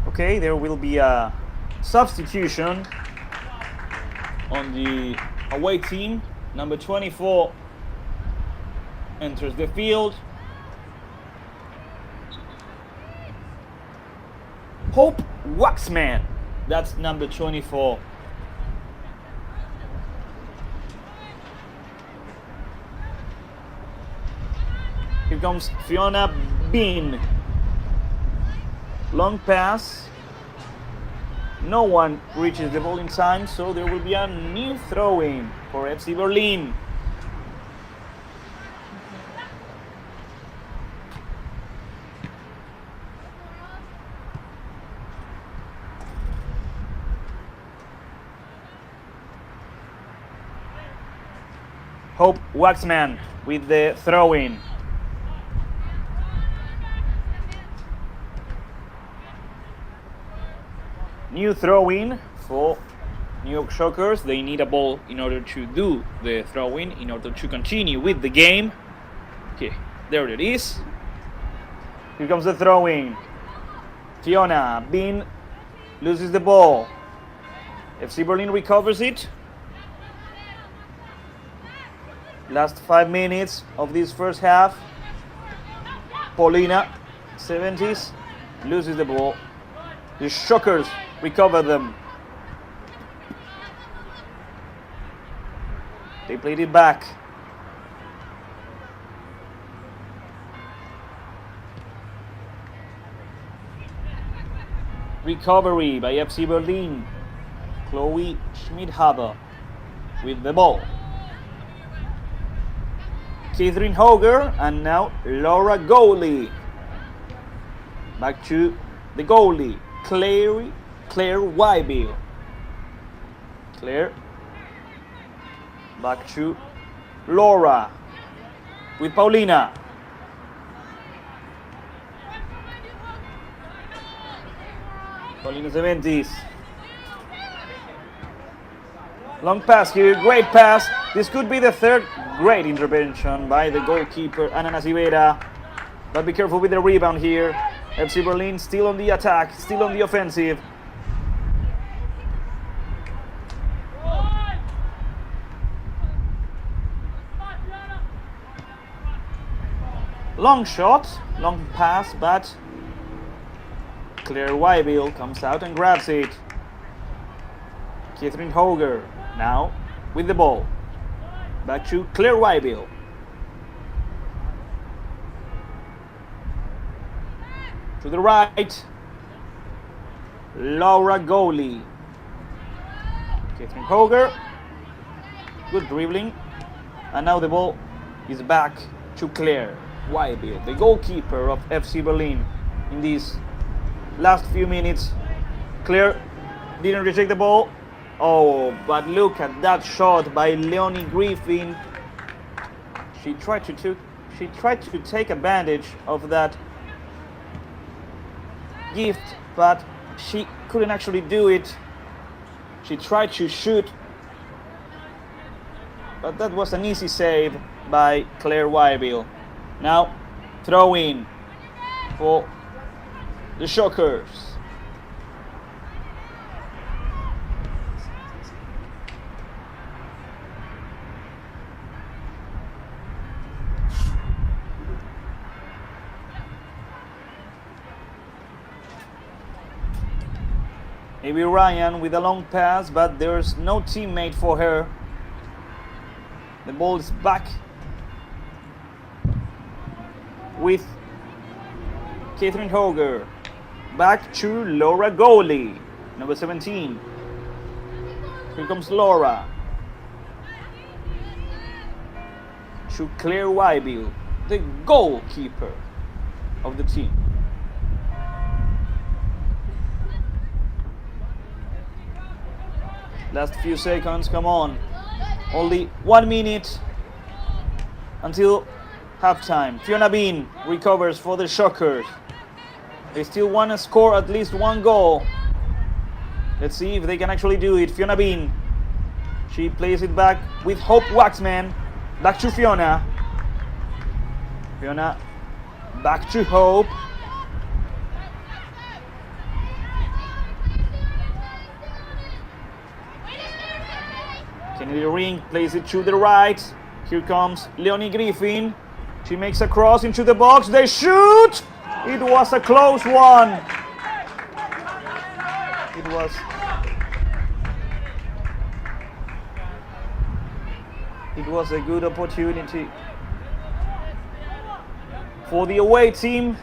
Okay, there will be a substitution on the away team. Number 24 enters the field. Hope Waxman, that's number 24. Here comes Fiona Bean. Long pass. No one reaches the ball in time, so there will be a new throw-in for FC Berlin. Hope Waxman with the throw-in. New throw-in for New York Shockers. They need a ball in order to do the throw-in, in order to continue with the game. Okay, there it is. Here comes the throw-in. Fiona Bean loses the ball. FC Berlin recovers it. Last 5 minutes of this first half. Paulina, 70s, loses the ball. The Shockers recover them. They played it back. Recovery by FC Berlin. Chloe Schmidhaber with the ball. Catherine Hoger and now Laura Goalie. Back to the goalie, Claire Wybill. Claire. Back to Laura with Paulina. Paulina 70s. Long pass here, great pass. This could be the third great intervention by the goalkeeper, Ana Nasivera. But be careful with the rebound here. FC Berlin still on the attack, still on the offensive. Long shot, long pass, but Claire Wybill comes out and grabs it. Catherine Hoger now with the ball. Back to Claire Wybill. To the right, Laura Goalie. Catherine Hoger, good dribbling. And now the ball is back to Claire Wybill, the goalkeeper of FC Berlin in these last few minutes. Claire didn't reject the ball. Oh, but look at that shot by Leonie Griffin. She tried to take advantage of that gift, but she couldn't actually do it. She tried to shoot, but that was an easy save by Claire Wybill. Now, throw in for the Shockers. Maybe Ryan with a long pass, but there's no teammate for her. The ball is back with Catherine Hoger. Back to Laura Goalie, number 17. Here comes Laura. To Claire Wybill, the goalkeeper of the team. Last few seconds, come on. Only 1 minute until halftime. Fiona Bean recovers for the Shockers. They still want to score at least one goal. Let's see if they can actually do it. Fiona Bean. She plays it back with Hope Waxman. Back to Fiona. Fiona back to Hope. Kennedy Ring plays it to the right. Here comes Leonie Griffin. She makes a cross into the box. They shoot! It was a close one. It was a good opportunity for the away team.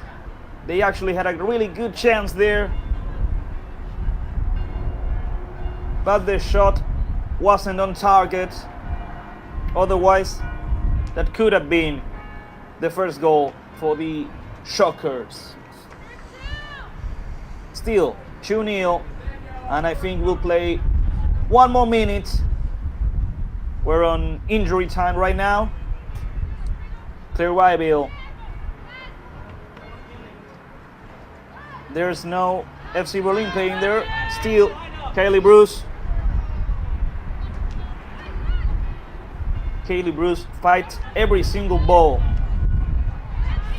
They actually had a really good chance there, but the shot wasn't on target. Otherwise, that could have been the first goal for the Shockers. Still 2-0, and I think we'll play 1 more minute We're on injury time right now. Clear Wyville. There's no FC Berlin playing there. Still, Kaylee Bruce. Kaylee Bruce fights every single ball.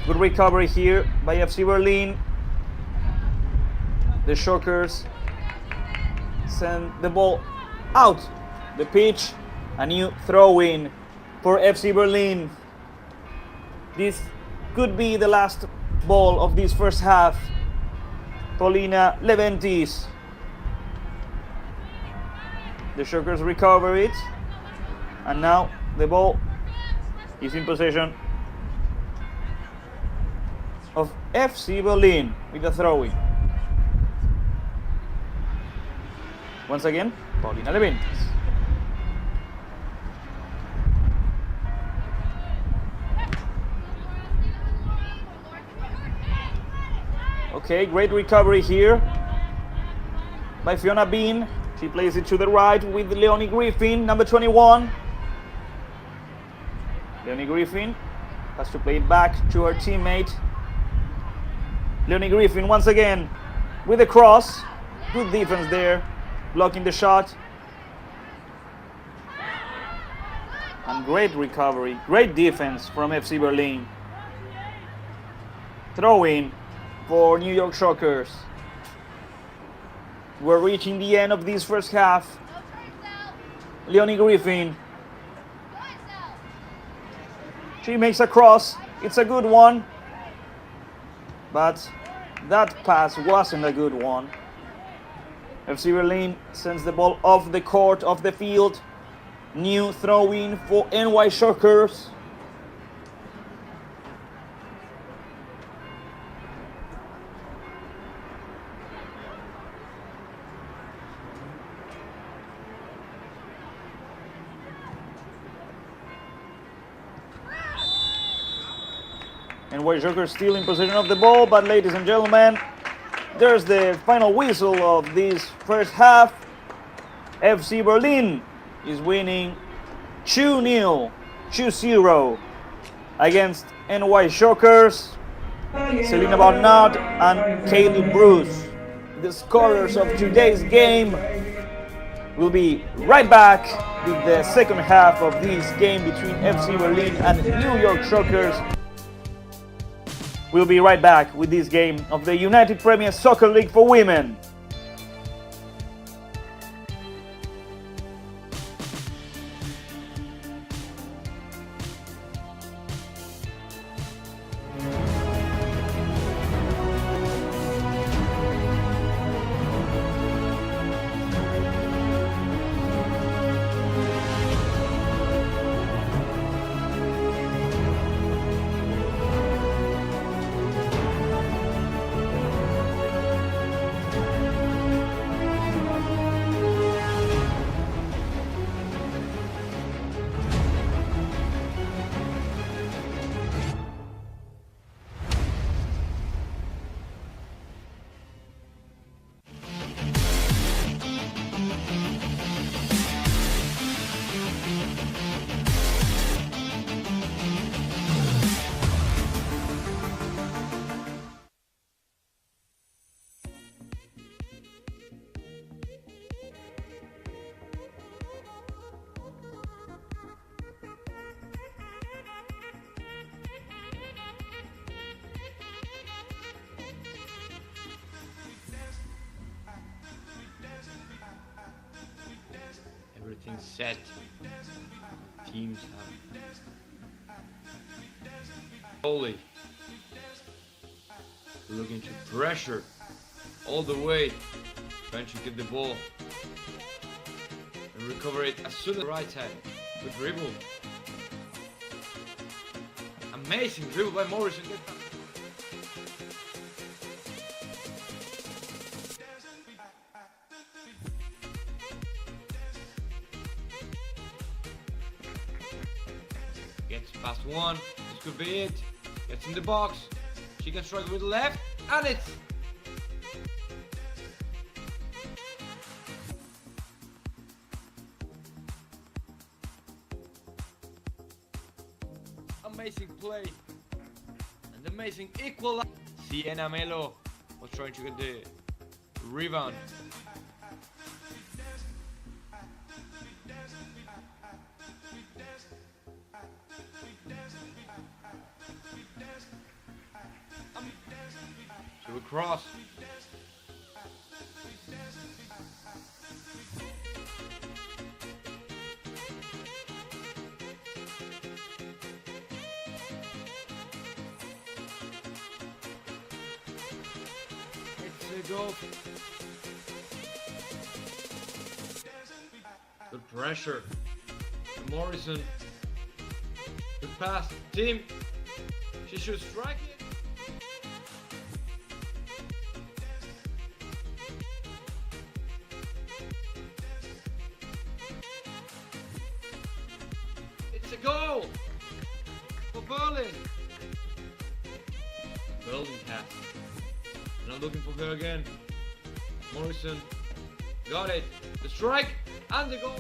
Good recovery here by FC Berlin. The Shockers send the ball out the pitch. A new throw-in for FC Berlin. This could be the last ball of this first half. Paulina Leventis. The Shockers recover it. And now the ball is in possession of FC Berlin with the throw-in. Once again, Paulina Leventis. Okay, great recovery here by Fiona Bean. She plays it to the right with Leonie Griffin, number 21. Leonie Griffin has to play it back to her teammate. Leonie Griffin once again with a cross. Good defense there, blocking the shot. And great recovery, great defense from FC Berlin. Throw in for New York Shockers. We're reaching the end of this first half. Leonie Griffin. She makes a cross. It's a good one. But that pass wasn't a good one. FC Berlin sends the ball off the court, off the field. New throw-in for NY Shockers. NY Shockers still in possession of the ball, but ladies and gentlemen, there's the final whistle of this first half. FC Berlin is winning 2-0, 2-0 against NY Shockers. Selina Barnard and Kaylee Bruce, the scorers of today's game. We'll be right back with the second half of this game between FC Berlin and New York Shockers. We'll be right back with this game of the United Premier Soccer League for Women. Everything's set. Teams have Holy looking to pressure all the way, trying to get the ball and recover it as soon as the right side. Good dribble. Amazing dribble by Morrison. Gets past one, this could be it. Gets in the box, she can strike with the left, and it's... amazing play and amazing equal. Sienna Melo was trying to get the rebound. So we cross. It's a goal. Good pressure. Morrison. Good pass. Team. She should strike it. It's a goal for Berlin. Berlin pass. And I'm looking for her again. Morrison got it. The strike and the goal.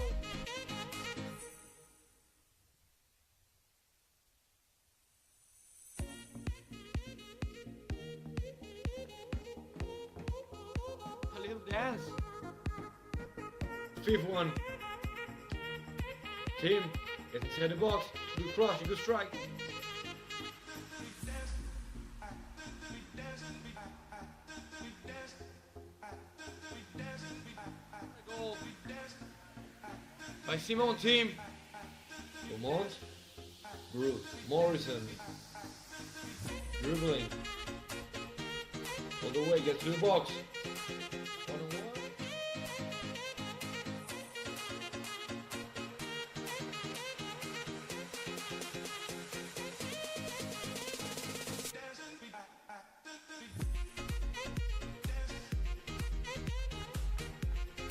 A little dance. Fifth one. Team gets inside the box. You good cross, you good strike. Goal by Simon team. Beaumont. Bruce. Morrison. Dribbling. All the way, gets to the box. 1-on-1.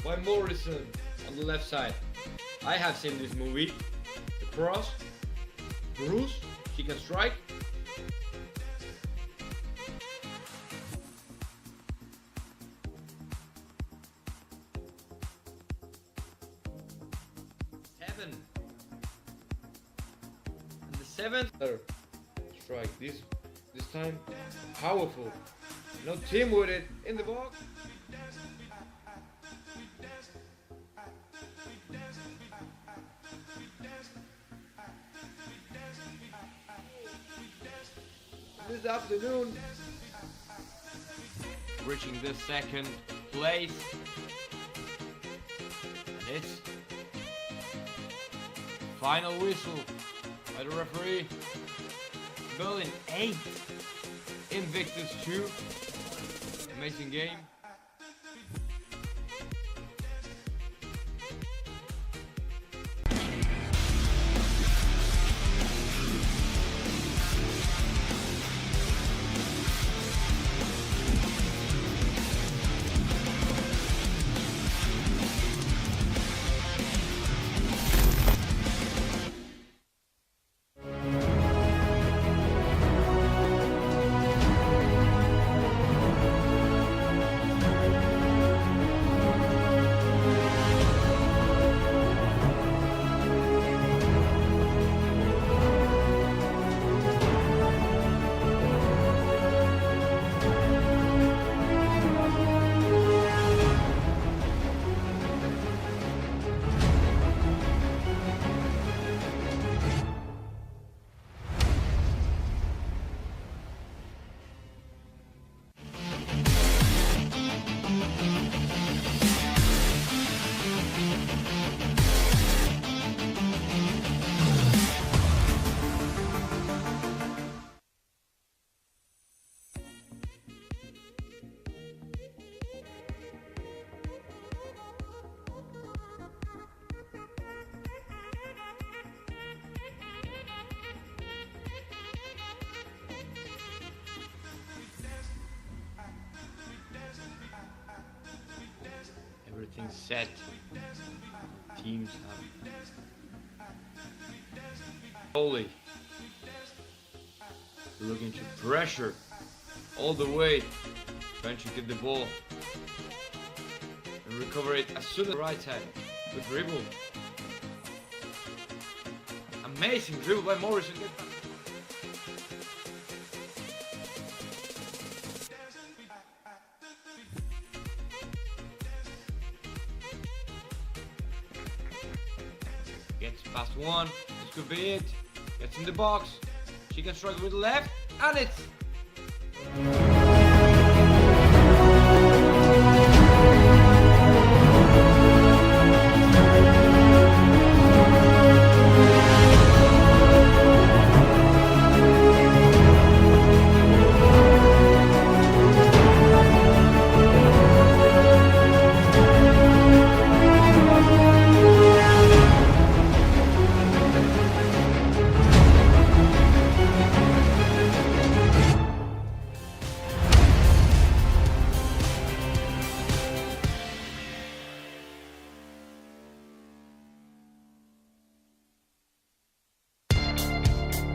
By Morrison on the left side. I have seen this movie. The cross. Bruce, she can strike. Seven. And the seventh strike. This time powerful. No team with it in the box. This afternoon, reaching the second place, and it's final whistle by the referee. Berlin 8, Invictus 2. Amazing game. Everything's set. Teams have Holy looking to pressure all the way, trying to get the ball and recover it as soon as the right side. Good dribble. Amazing dribble by Morrison. Gets past one. This could be it. Gets in the box. She can strike with the left. And it's...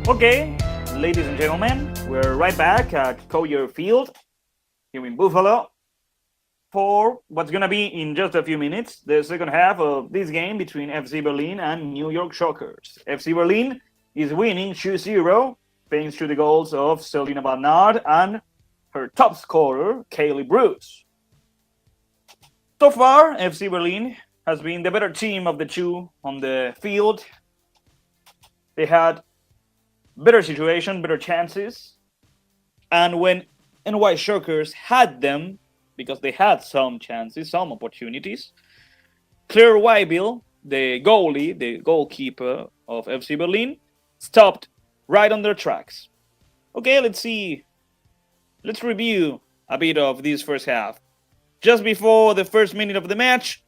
Okay, ladies and gentlemen, we're right back at Collier Field here in Buffalo for what's going to be in just a few minutes, the second half of this game between FC Berlin and New York Shockers. FC Berlin is winning 2-0 thanks to the goals of Selina Barnard and her top scorer, Kaylee Bruce. So far, FC Berlin has been the better team of the two on the field. They had better situation, better chances. And when NY Shockers had them, because they had some chances, some opportunities, Claire Wybill, the goalie, the goalkeeper of FC Berlin, stopped right on their tracks. Okay, let's review a bit of this first half. Just before the first minute of the match,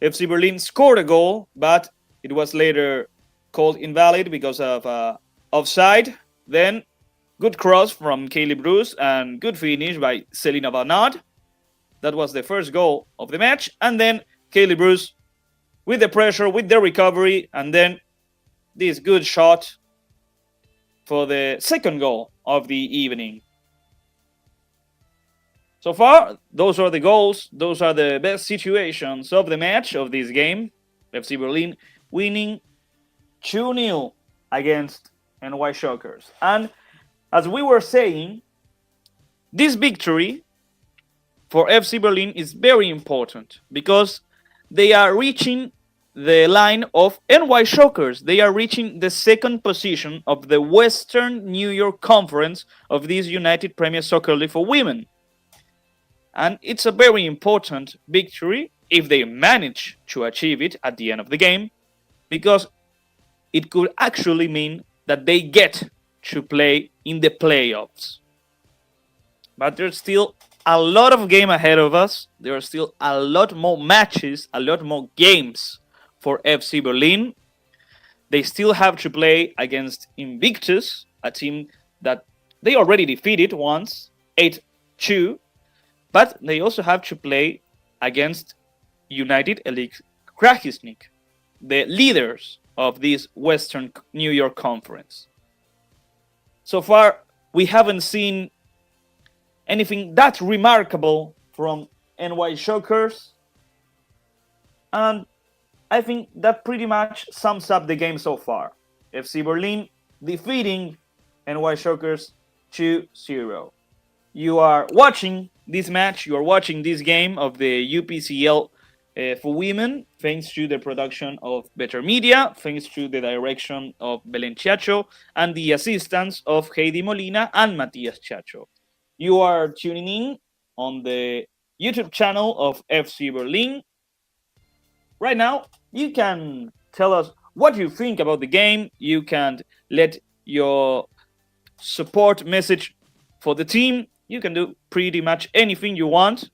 FC Berlin scored a goal, but it was later called invalid because of offside. Then good cross from Kaylee Bruce and good finish by Selina Barnard. That was the first goal of the match. And then Kaylee Bruce with the pressure, with the recovery, and then this good shot for the second goal of the evening. So far, those are the goals. Those are the best situations of the match, of this game. FC Berlin winning 2-0 against NY Shockers. And as we were saying, this victory for FC Berlin is very important because they are reaching the line of NY Shockers. They are reaching the second position of the Western New York Conference of this United Premier Soccer League for women. And it's a very important victory if they manage to achieve it at the end of the game, because it could actually mean that they get to play in the playoffs. But there's still a lot of game ahead of us. There are still a lot more matches, a lot more games for FC Berlin. They still have to play against Invictus, a team that they already defeated once, 8-2. But they also have to play against United Elite Krakisnik, the leaders of this Western New York Conference. So far, we haven't seen anything that remarkable from NY Shockers. And I think that pretty much sums up the game so far. FC Berlin defeating NY Shockers 2-0. You are watching this match, you are watching this game of the UPSL for women, thanks to the production of Better Media, thanks to the direction of Belen Chacho, and the assistance of Heidi Molina and Matias Chacho. You are tuning in on the YouTube channel of FC Berlin. Right now, you can tell us what you think about the game. You can let your support message for the team. You can do pretty much anything you want,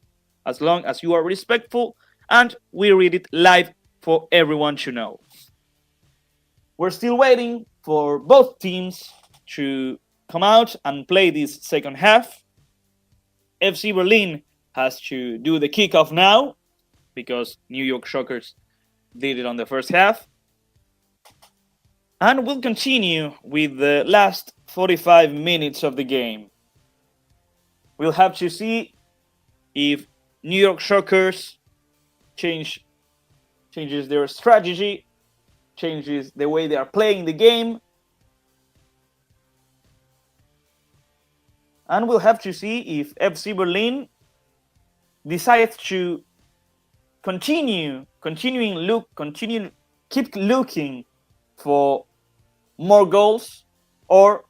as long as you are respectful, and we read it live for everyone to know. We're still waiting for both teams to come out and play this second half. FC Berlin has to do the kickoff now, because New York Shockers did it on the first half. And we'll continue with the last 45 minutes of the game. We'll have to see if New York Shockers changes their strategy, changes the way they are playing the game. And we'll have to see if FC Berlin decides to keep looking for more goals, or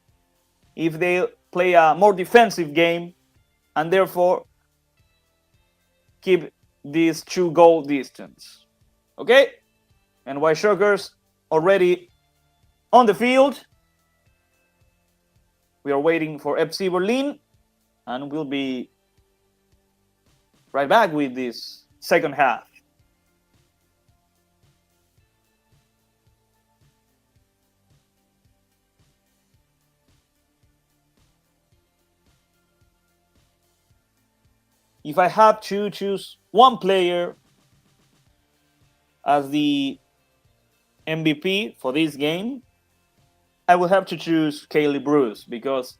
if they play a more defensive game and therefore keep this 2-goal distance. Okay? NY Shockers already on the field. We are waiting for FC Berlin, and we'll be right back with this second half. If I had to choose one player as the MVP for this game, I will have to choose Kaylee Bruce, because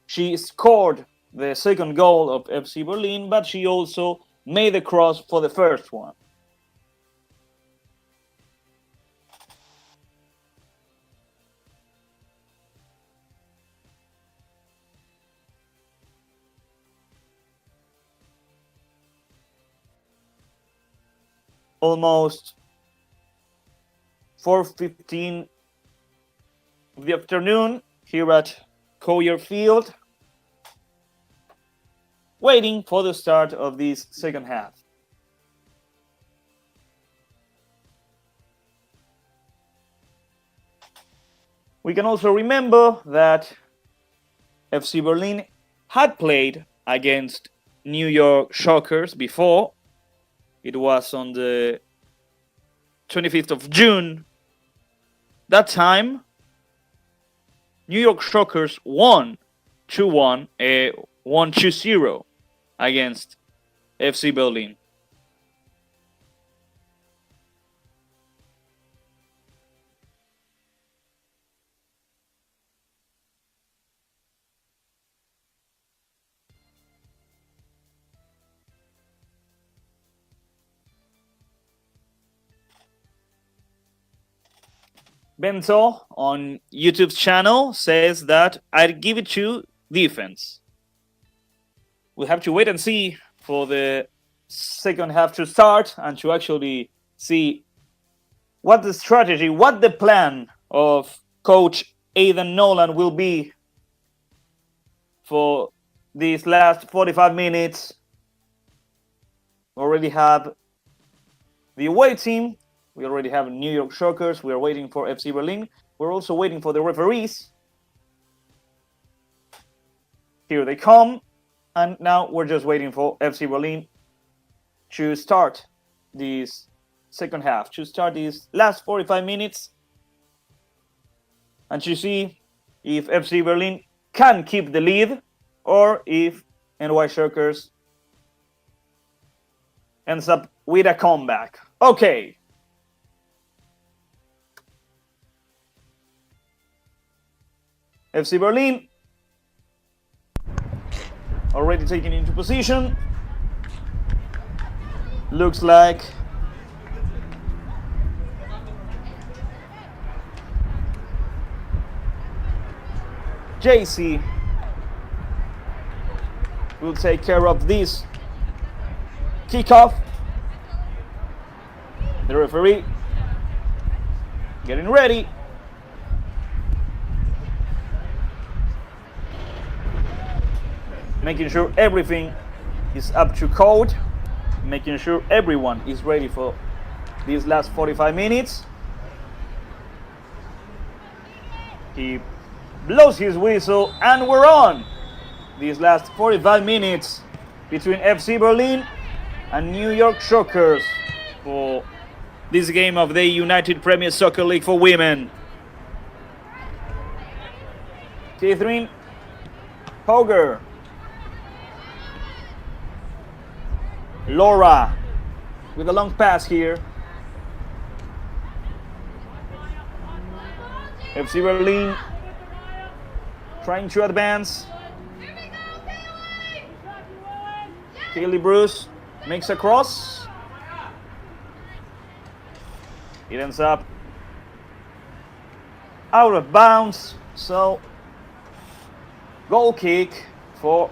she scored the second goal of FC Berlin, but she also made the cross for the first one. Almost 4:15 of the afternoon here at Collier Field, waiting for the start of this second half. We can also remember that FC Berlin had played against New York Shockers before. It was on the 25th of June. That time, New York Shockers won 2-1, 1-2-0 against FC Berlin. Bento on YouTube's channel says that I'd give it to defense. We'll have to wait and see for the second half to start and to actually see what the strategy, what the plan of Coach Aidan Nolan will be for these last 45 minutes. We already have the away team. We already have New York Shockers. We are waiting for FC Berlin. We're also waiting for the referees. Here they come. And now we're just waiting for FC Berlin to start this second half, to start these last 45 minutes, and to see if FC Berlin can keep the lead or if NY Shockers ends up with a comeback. Okay. FC Berlin already taken into position. Looks like JC will take care of this kickoff. The referee getting ready. Making sure everything is up to code, making sure everyone is ready for these last 45 minutes. He blows his whistle and we're on. These last 45 minutes between FC Berlin and New York Shockers for this game of the United Premier Soccer League for Women. Catherine Hoger. Laura with a long pass here. FC Berlin trying to advance. Kaylee Bruce makes a cross. It ends up out of bounds. So, goal kick for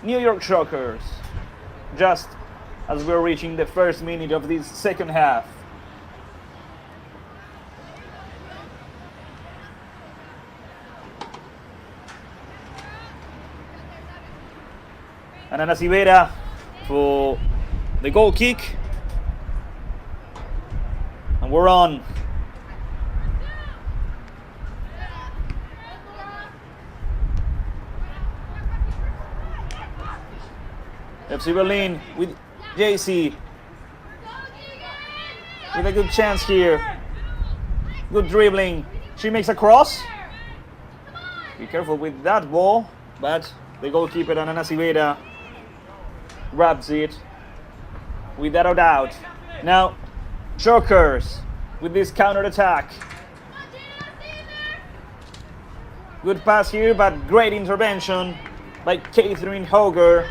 New York Shockers. Just as we're reaching the first minute of this second half. Anana Sivera for the goal kick. And we're on. FC Berlin with JC. With a good chance here. Good dribbling. She makes a cross. Be careful with that ball. But the goalkeeper, Anana Sivera, grabs it without a doubt. Now, Shockers with this counter attack. Good pass here, but great intervention by Catherine Hoger.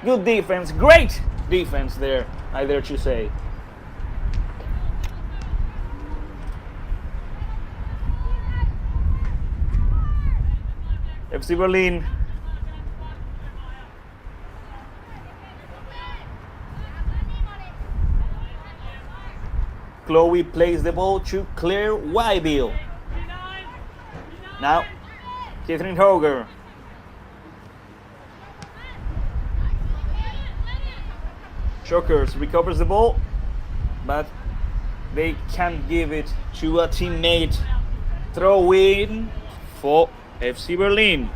Good defense, great defense there, I dare to say. FC Berlin Chloe plays the ball to Claire Wybill. Now, Catherine Hoger. Shockers recovers the ball, but they can't give it to a teammate. Throw in for FC Berlin.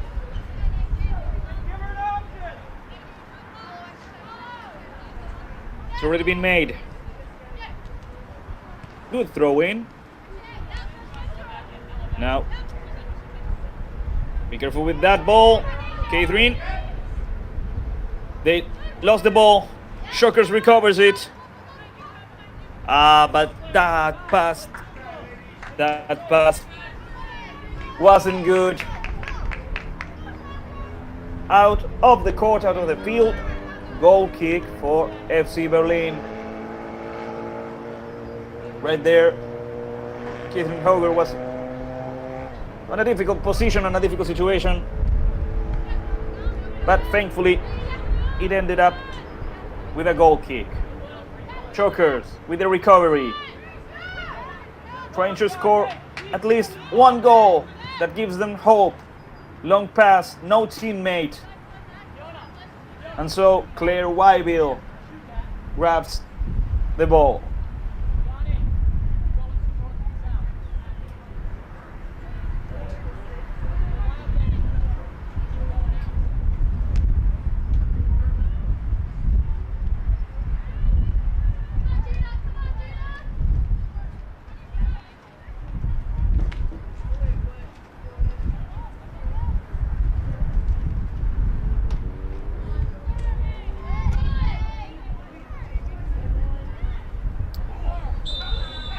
It's already been made. Good throw in. Now, be careful with that ball, Catherine. They lost the ball. Shockers recovers it. But that pass wasn't good. Out of the court, out of the field. Goal kick for FC Berlin. Right there, Catherine Hoger was on a difficult position, on a difficult situation. But thankfully, it ended up with a goal kick. Shockers with the recovery. Trying to score at least one goal that gives them hope. Long pass, no teammate. And so Claire Wybill grabs the ball.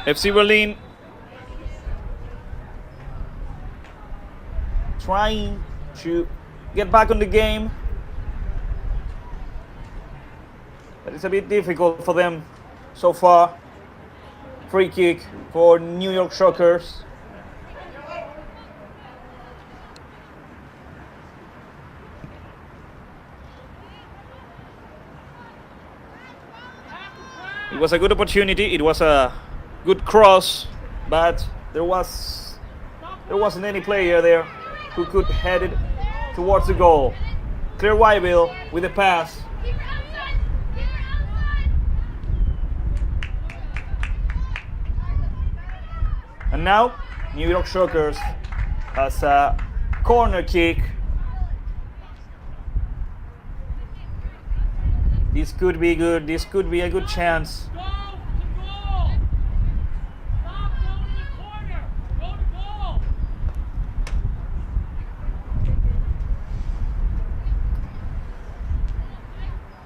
FC Berlin trying to get back on the game, but it's a bit difficult for them so far. Free kick for New York Shockers. It was a good opportunity. It was a good cross, but there wasn't any player there who could head it towards the goal. Claire Wybill with the pass. And now New York Shockers has a corner kick. This could be good. This could be a good chance.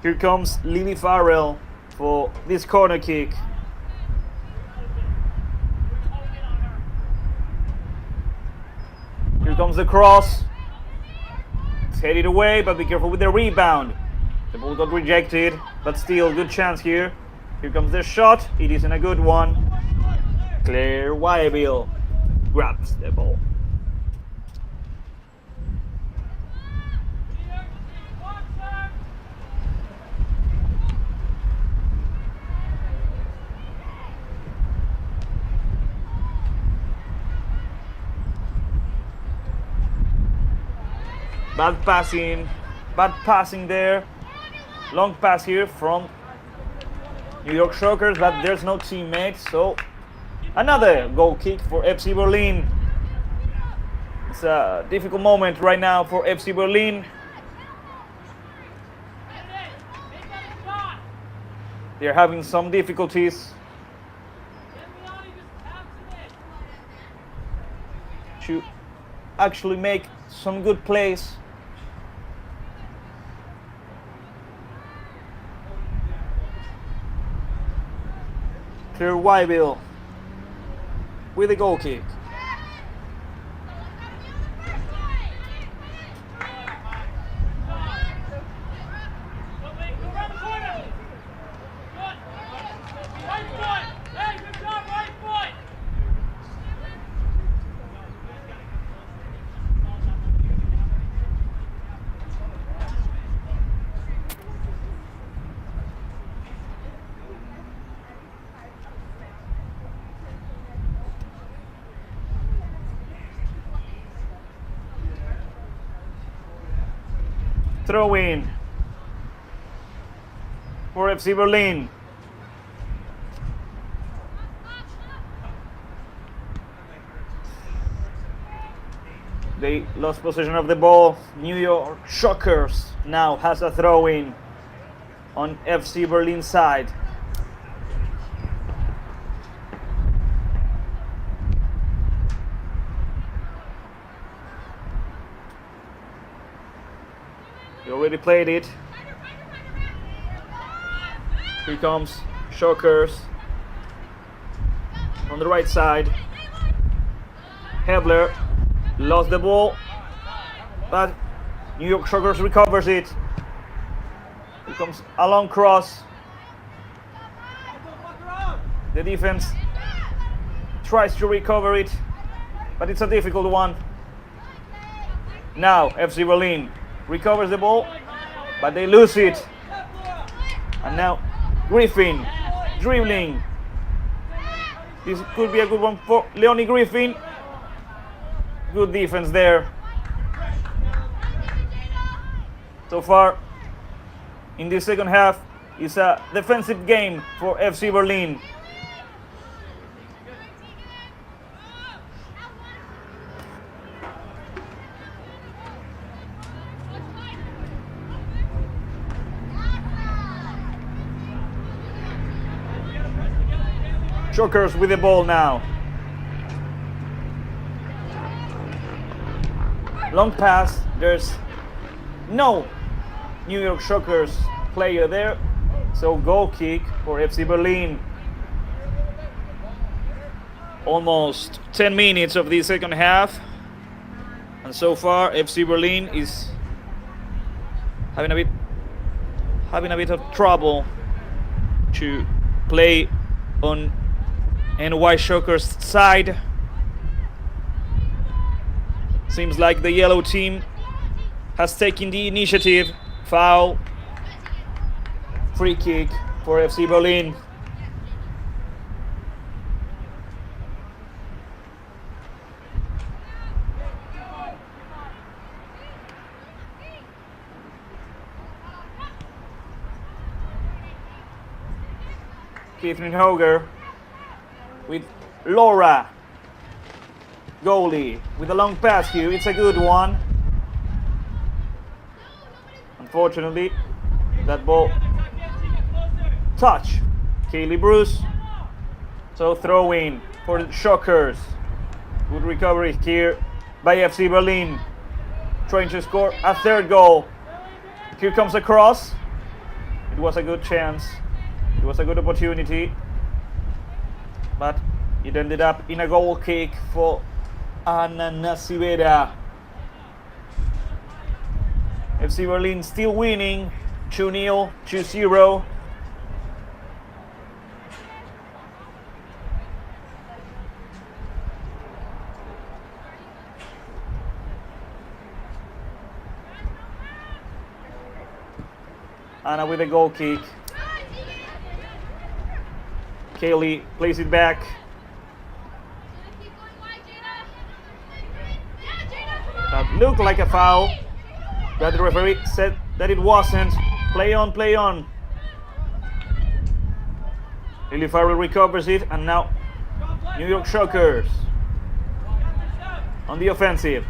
Here comes Lily Farrell for this corner kick. Here comes the cross. It's headed away, but be careful with the rebound. The ball got rejected, but still good chance here. Here comes the shot. It isn't a good one. Claire Wybill grabs the ball. Bad passing bad passing there. Long pass here from New York Shockers, but there's no teammates, so another goal kick for FC Berlin. It's a difficult moment right now for FC Berlin. They're having some difficulties to actually make some good plays. Clear Wyville with a goal kick. Throw in for FC Berlin. They lost possession of the ball. New York Shockers now has a throw in on FC Berlin side. They already played it. Here comes Shockers on the right side. Hebler lost the ball, but New York Shockers recovers it. Here comes a long cross. The defense tries to recover it, but it's a difficult one. Now FC Berlin recovers the ball, but they lose it. And now Griffin dribbling. This could be a good one for Leonie Griffin. Good defense there. So far in this second half, it's a defensive game for FC Berlin. Shockers with the ball now. Long pass. There's no New York Shockers player there. So goal kick for FC Berlin. Almost 10 minutes of the second half. And so far FC Berlin is having a bit of trouble to play on NY Shockers side. Seems like the yellow team has taken the initiative. Foul. Free kick for FC Berlin. Catherine Hoger with Laura, goalie, with a long pass here. It's a good one. Unfortunately, that ball touch Kaylee Bruce. So throw in for the Shockers. Good recovery here by FC Berlin, trying to score a third goal. Here comes a cross. It was a good chance. It was a good opportunity, but it ended up in a goal kick for Ana Nasivera. FC Berlin still winning 2-0, 2-0. Anna with a goal kick. Kaylee plays it back. That looked like a foul, but the referee said that it wasn't. Play on, play on. Lily Farrell recovers it, and now New York Shockers on the offensive.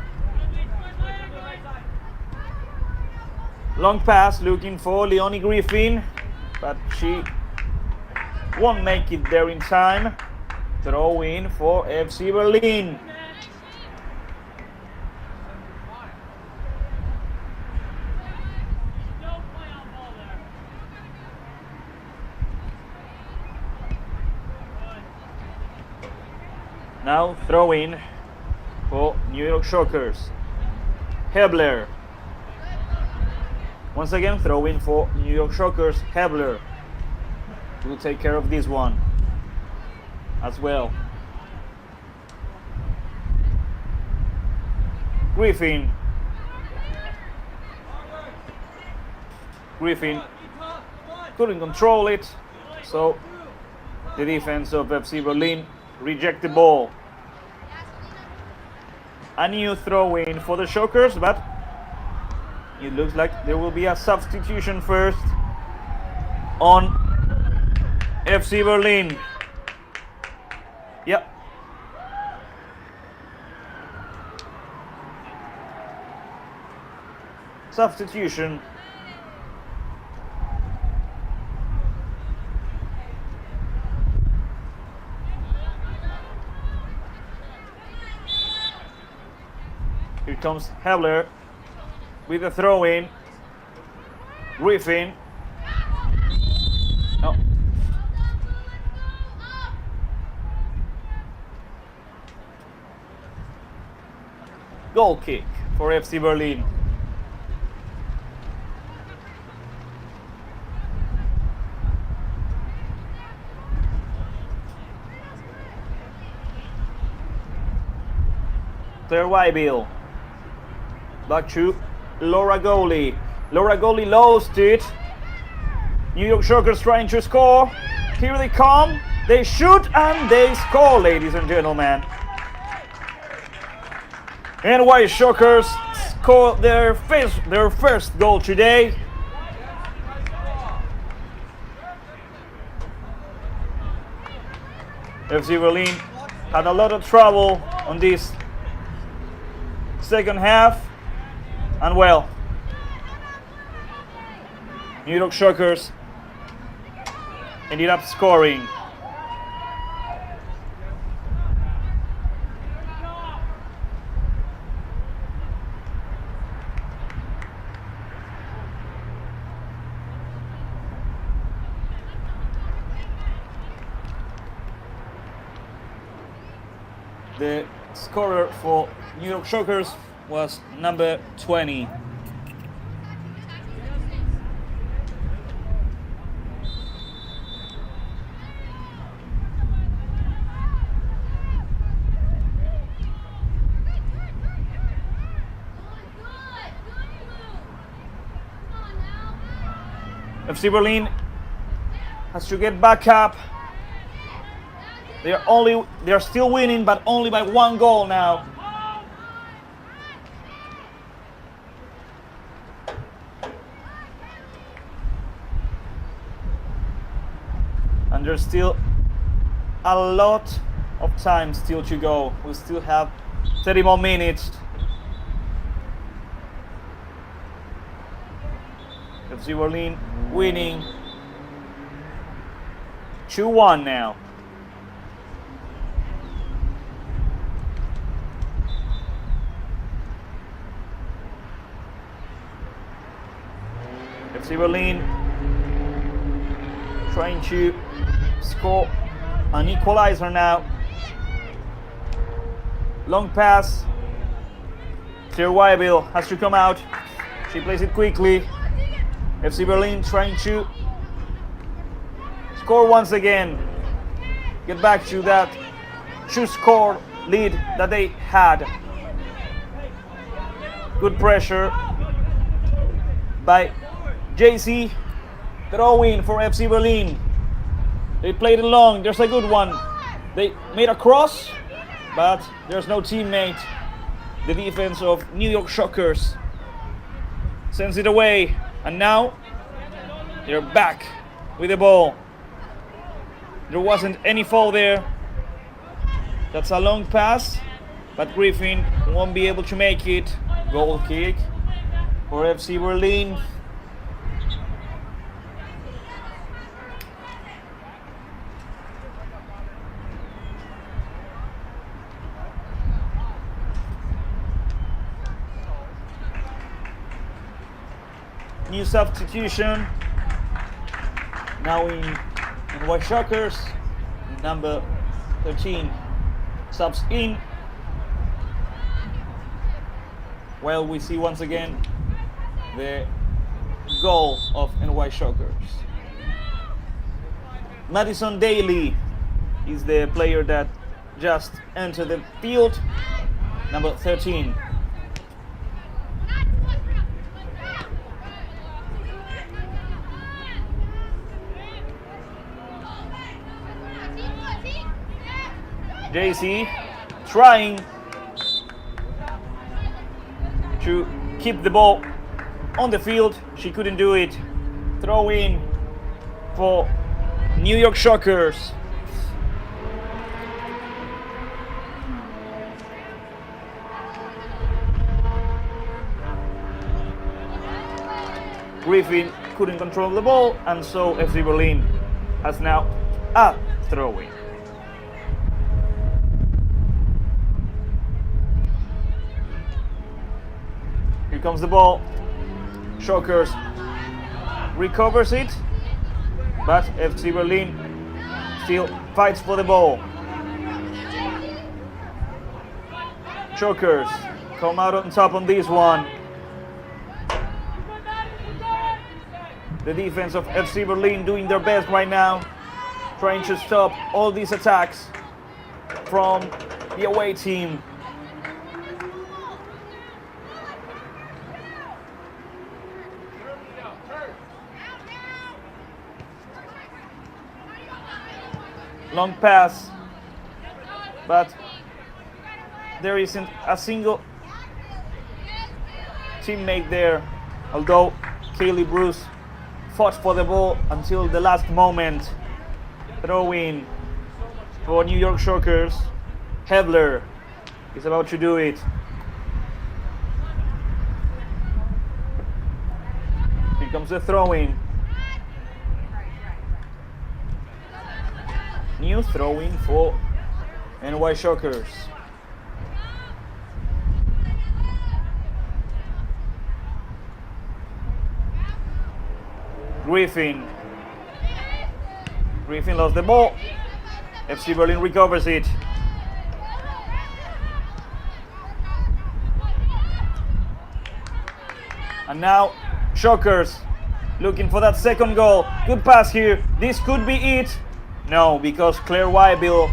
Long pass looking for Leonie Griffin, but she won't make it there in time. Throw in for FC Berlin. Now throw in for New York Shockers. Hebler. Once again, throw in for New York Shockers. Hebler will take care of this one as well. Griffin. Griffin couldn't control it, so the defense of FC Berlin reject the ball. A new throw in for the Shockers, but it looks like there will be a substitution first on FC Berlin. Yep. Substitution. Here comes Hebler with a throw in. Griffin. No. Goal kick for FC Berlin. Claire Wybill. Back to Laura Goli. Laura Goli lost it. New York Shockers trying to score. Here they come. They shoot and they score, ladies and gentlemen. NY Shockers score their first goal today. FC Berlin had a lot of trouble on this second half, and well, New York Shockers ended up scoring. The scorer for New York Shockers was number 20. FC Berlin has to get back up. They're still winning, but only by one goal now. And there's still a lot of time still to go. We still have 30 more minutes. FC Berlin winning 2-1 now. FC Berlin trying to score an equalizer now. Long pass. Claire Wybill has to come out. She plays it quickly. FC Berlin trying to score once again. Get back to that two-score lead that they had. Good pressure by JC. Throw in for FC Berlin. They played it long. There's a good one. They made a cross, but there's no teammate. The defense of New York Shockers sends it away. And now they're back with the ball. There wasn't any foul there. That's a long pass, but Griffin won't be able to make it. Goal kick for FC Berlin. New substitution. Now in NY Shockers, number 13 subs in. Well, we see once again the goal of NY Shockers. Madison Daly is the player that just entered the field, number 13. JC trying to keep the ball on the field. She couldn't do it. Throw in for New York Shockers. Griffin couldn't control the ball, and so FC Berlin has now a throw-in. Here comes the ball. Shockers recovers it, but FC Berlin still fights for the ball. Shockers come out on top on this one. The defense of FC Berlin doing their best right now, trying to stop all these attacks from the away team. Long pass, but there isn't a single teammate there, although Kaylee Bruce fought for the ball until the last moment. Throw in for New York Shockers. Hebler is about to do it. Here comes the throw in. New throw in for NY Shockers. Griffin lost the ball. FC Berlin recovers it. And now Shockers looking for that second goal. Good pass here. This could be it. No, because Claire Wybill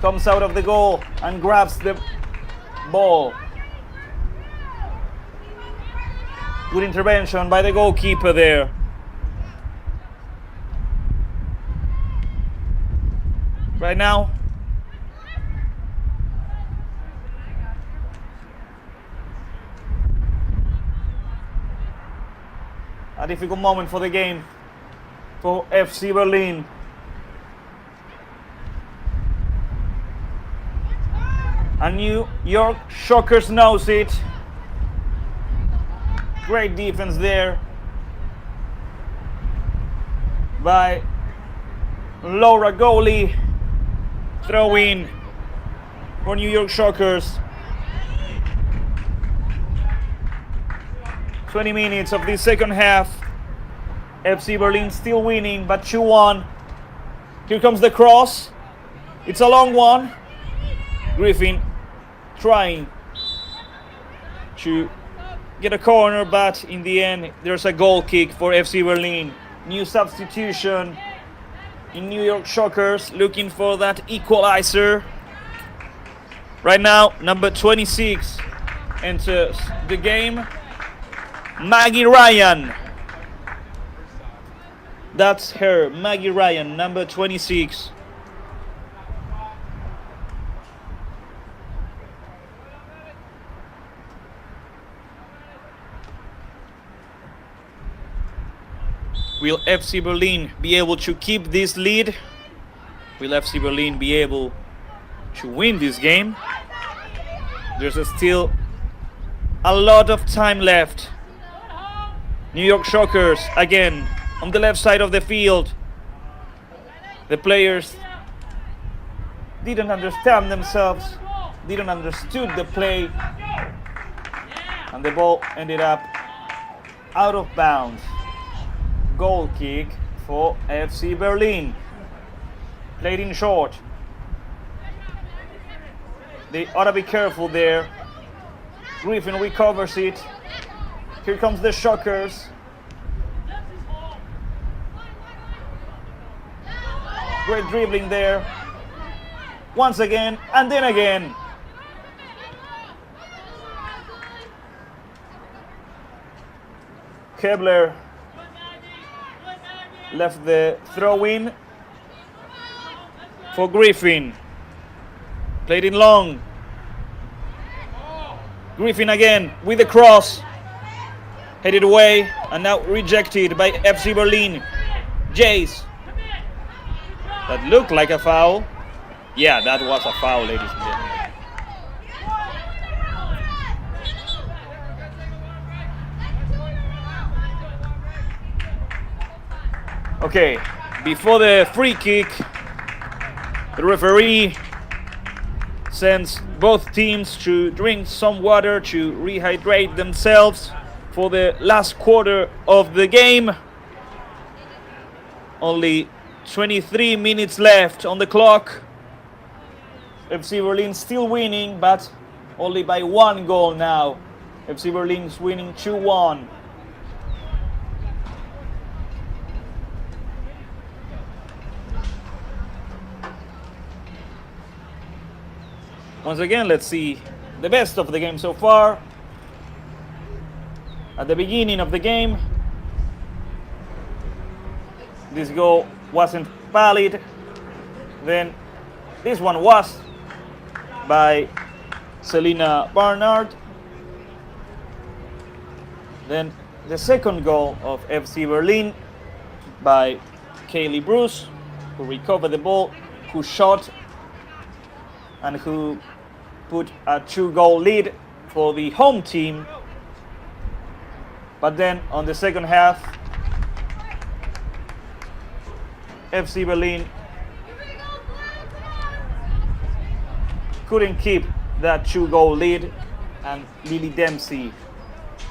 comes out of the goal and grabs the ball. Good intervention by the goalkeeper there. Right now, a difficult moment for the game for FC Berlin. And New York Shockers knows it. Great defense there by Laura Goalie. Throw in for New York Shockers. 20 minutes of this second half. FC Berlin still winning, but 2-1. Here comes the cross. It's a long one. Griffin trying to get a corner, but in the end, there's a goal kick for FC Berlin. New substitution in New York Shockers, looking for that equalizer. Right now, number 26 enters the game. Maggie Ryan. That's her, Maggie Ryan, number 26. Will FC Berlin be able to keep this lead? Will FC Berlin be able to win this game? There's still a lot of time left. New York Shockers again on the left side of the field. The players didn't understand themselves, didn't understood the play, and the ball ended up out of bounds. Goal kick for FC Berlin. Played in short. They ought to be careful there. Griffin recovers it. Here comes the Shockers. Great dribbling there. Once again, and then again. Kebler left the throw-in for Griffin. Played in long. Griffin again with the cross. Headed away and now rejected by FC Berlin. Jace. That looked like a foul. Yeah, that was a foul, ladies and gentlemen. Okay, before the free kick, the referee sends both teams to drink some water to rehydrate themselves for the last quarter of the game. Only 23 minutes left on the clock. FC Berlin still winning, but only by 1 goal now. FC Berlin is winning 2-1. Once again, let's see the best of the game so far. At the beginning of the game, this goal wasn't valid. Then this one was by Selina Barnard. Then the second goal of FC Berlin by Kaylee Bruce, who recovered the ball, who shot, and who put a 2-goal lead for the home team. But then on the second half, FC Berlin couldn't keep that 2-goal lead, and Lily Dempsey,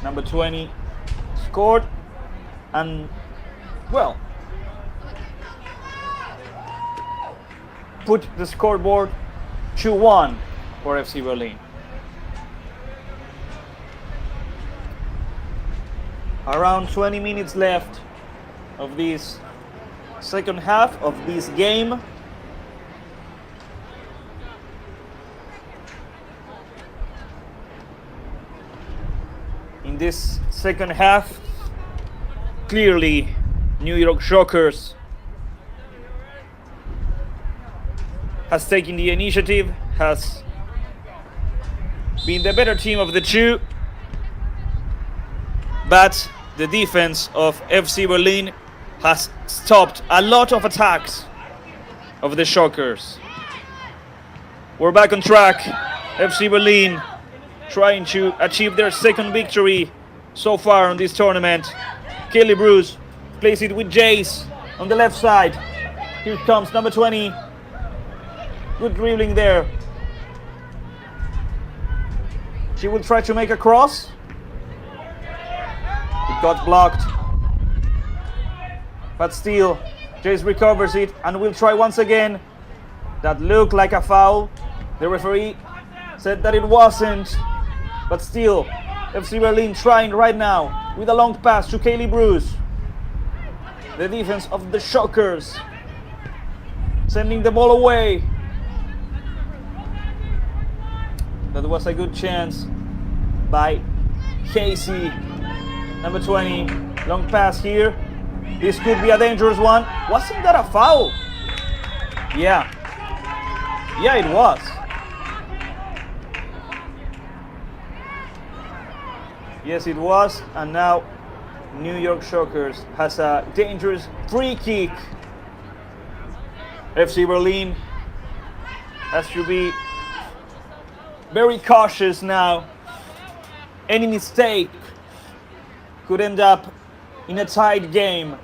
number 20, scored, and well, put the scoreboard 2-1 for FC Berlin. Around 20 minutes left of this second half of this game. In this second half, clearly New York Shockers has taken the initiative, has been the better team of the two, but the defense of FC Berlin has stopped a lot of attacks of the Shockers. We're back on track. FC Berlin trying to achieve their second victory so far on this tournament. Kelly Bruce plays it with Jace on the left side. Here comes number 20. Good dribbling there. She will try to make a cross. It got blocked. But still, Jace recovers it and will try once again. That looked like a foul. The referee said that it wasn't. But still, FC Berlin trying right now with a long pass to Kaylee Bruce. The defense of the Shockers sending the ball away. That was a good chance by Casey, number 20. Long pass here. This could be a dangerous one. Wasn't that a foul? Yeah. Yeah, it was. Yes, it was. And now New York Shockers has a dangerous free kick. FC Berlin has to be very cautious now. Any mistake could end up in a tight game.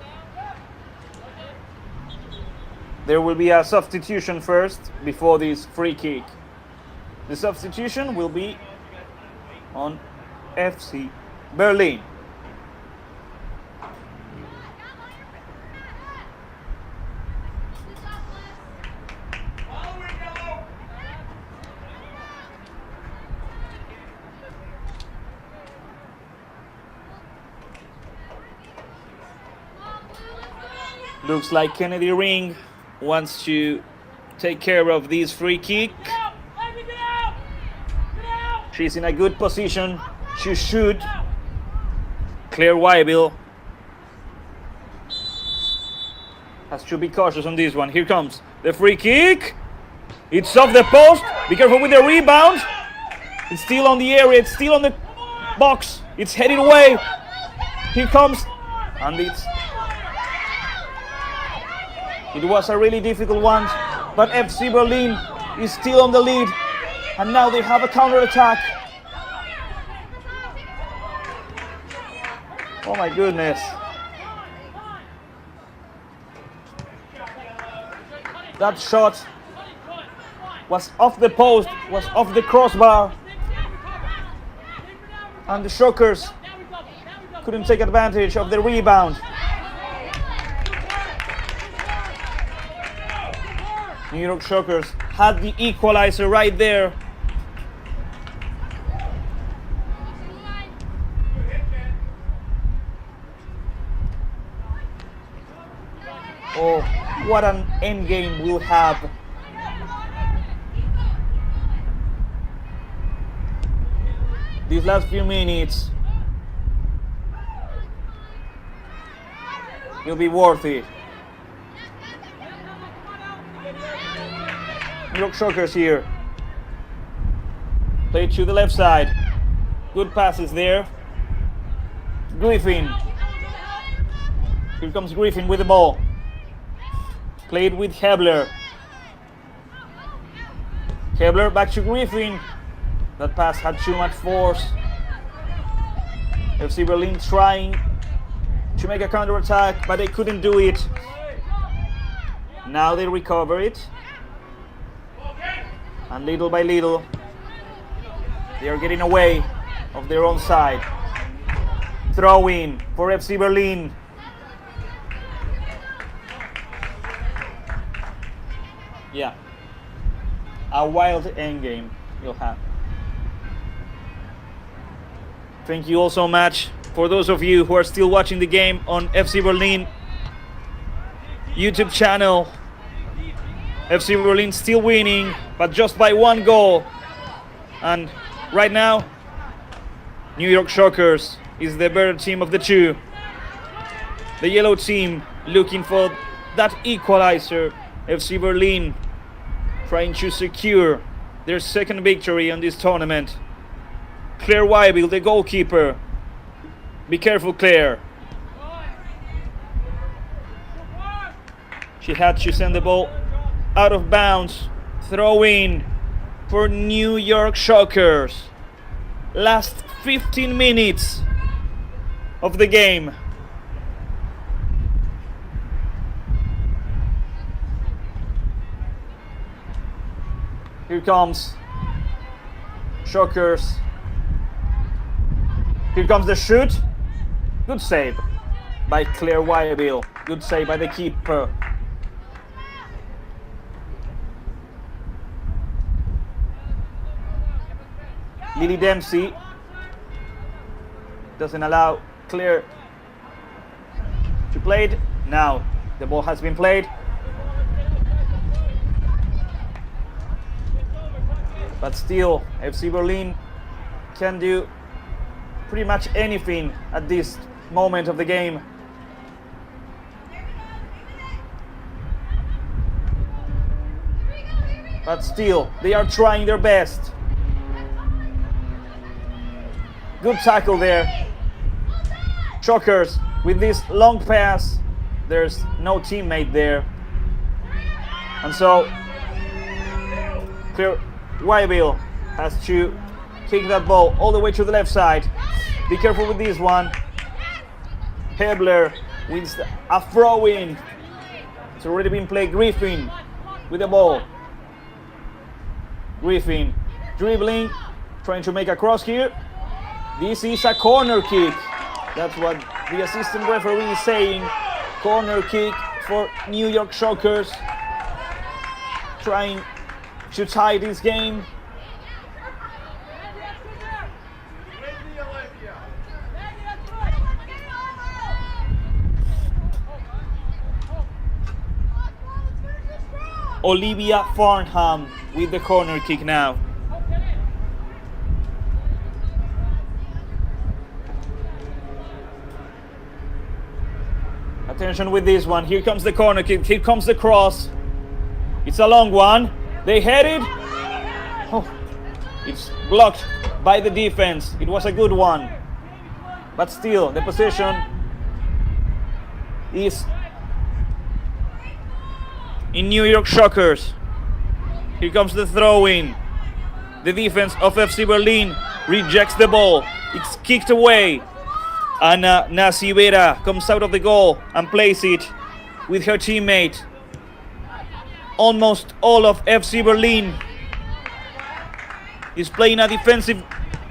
There will be a substitution first before this free kick. The substitution will be on FC Berlin. Looks like Kennedy Ring wants to take care of this free kick. She's in a good position. She should. Claire Wyville has to be cautious on this one. Here comes the free kick. It's off the post. Be careful with the rebound. It's still on the area. It's still on the box. It's headed away. Here comes. And it was a really difficult one, but FC Berlin is still on the lead, and now they have a counter-attack. Oh my goodness. That shot was off the post, was off the crossbar, and the Shockers couldn't take advantage of the rebound. New York Shockers had the equalizer right there. Oh, what an end game we'll have. These last few minutes will be worth it. New York Shockers here. Play to the left side. Good passes there. Griffin. Here comes Griffin with the ball. Played with Hebler. Hebler back to Griffin. That pass had too much force. FC Berlin trying to make a counter-attack, but they couldn't do it. Now they recover it. And little by little, they are getting away of their own side. Throw in for FC Berlin. Yeah, a wild end game you'll have. Thank you all so much for those of you who are still watching the game on FC Berlin YouTube channel. FC Berlin still winning, but just by one goal. And right now, New York Shockers is the better team of the two. The yellow team looking for that equalizer. FC Berlin trying to secure their second victory on this tournament. Claire Wyville, the goalkeeper. Be careful, Claire. She had to send the ball out of bounds. Throw in for New York Shockers. Last 15 minutes of the game. Here comes Shockers. Here comes the shoot. Good save by Claire Wyville. Good save by the keeper. Lily Dempsey doesn't allow Claire to play it. Now the ball has been played. But still, FC Berlin can do pretty much anything at this moment of the game. But still, they are trying their best. Good tackle there. Shockers with this long pass. There's no teammate there. And so Wyville has to kick that ball all the way to the left side. Be careful with this one. Hebler with a throw-in. It's already been played. Griffin with the ball. Griffin dribbling, trying to make a cross here. This is a corner kick. That's what the assistant referee is saying. Corner kick for New York Shockers. Trying to tie this game. Olivia Farnham with the corner kick now. Attention with this one. Here comes the corner kick. Here comes the cross. It's a long one. They head it. Oh, it's blocked by the defense. It was a good one. But still, the possession is in New York Shockers. Here comes the throw-in. The defense of FC Berlin rejects the ball. It's kicked away. Ana Nasivera comes out of the goal and plays it with her teammate. Almost all of FC Berlin is playing a defensive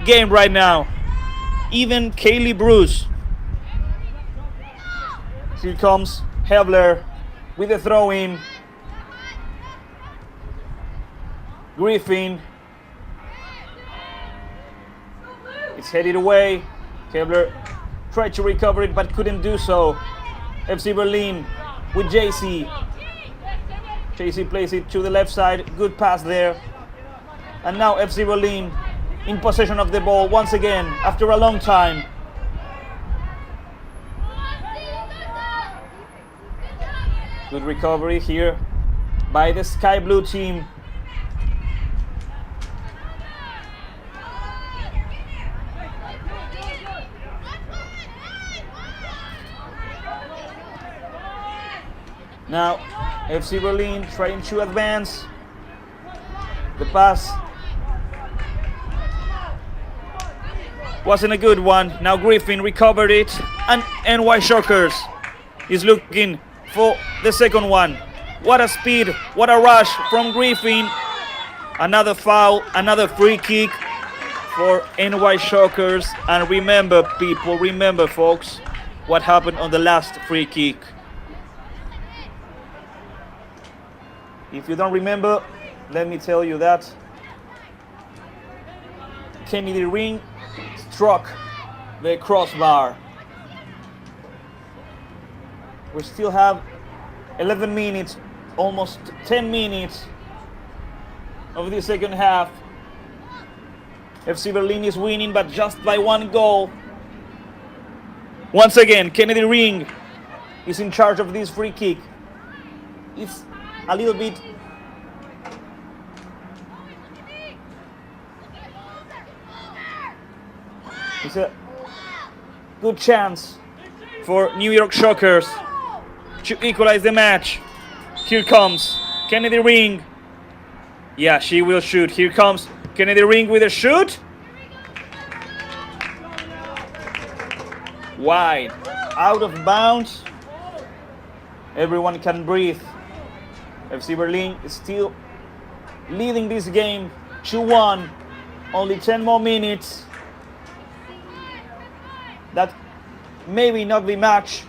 game right now. Even Kaylee Bruce. Here comes Hebler with the throw-in. Griffin. It's headed away. Hebler tried to recover it but couldn't do so. FC Berlin with JC. JC plays it to the left side. Good pass there. And now FC Berlin in possession of the ball once again after a long time. Good recovery here by the Sky Blue team. Now, FC Berlin trying to advance. The pass wasn't a good one. Now Griffin recovered it, and NY Shockers is looking for the second one. What a speed, what a rush from Griffin. Another foul, another free kick for NY Shockers. And remember, people, remember, folks, what happened on the last free kick. If you don't remember, let me tell you that Kennedy Ring struck the crossbar. We still have 11 minutes, almost 10 minutes of the second half. FC Berlin is winning, but just by one goal. Once again, Kennedy Ring is in charge of this free kick. It's a little bit it's a good chance for New York Shockers to equalize the match. Here comes Kennedy Ring. Yeah, she will shoot. Here comes Kennedy Ring with a shoot. Wide, out of bounds. Everyone can breathe. FC Berlin is still leading this game 2-1. Only 10 more minutes. That maybe not the match,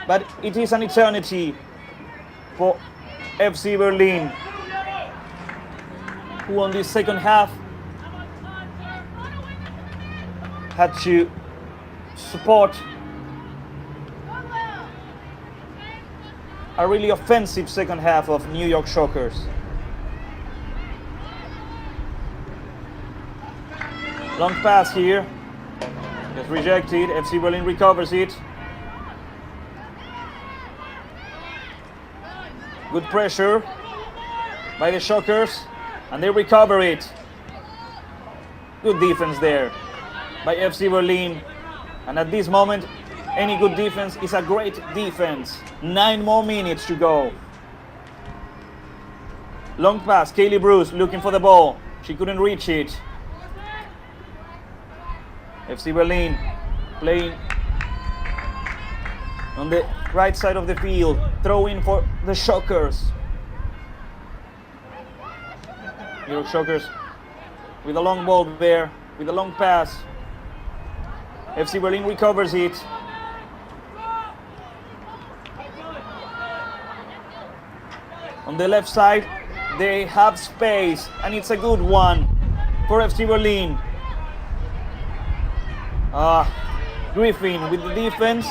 but it is an eternity for FC Berlin, who on the second half had to support a really offensive second half of New York Shockers. Long pass here. It's rejected. FC Berlin recovers it. Good pressure by the Shockers, and they recover it. Good defense there by FC Berlin. And at this moment, any good defense is a great defense. 9 more minutes to go. Long pass, Kaylee Bruce looking for the ball. She couldn't reach it. FC Berlin playing on the right side of the field. Throw in for the Shockers. New York Shockers with a long ball there, with a long pass. FC Berlin recovers it. On the left side, they have space, and it's a good one for FC Berlin. Griffin with the defense.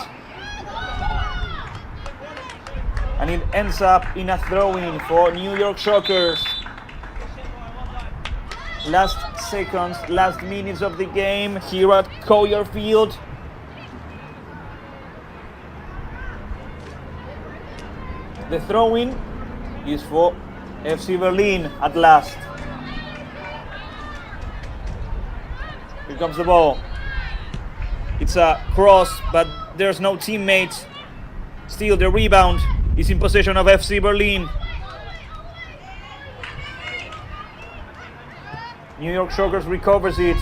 And it ends up in a throw-in for New York Shockers. Last seconds, last minutes of the game here at Collier Field. The throw-in is for FC Berlin at last. Here comes the ball. It's a cross, but there's no teammate. Still, the rebound is in possession of FC Berlin. New York Shockers recovers it,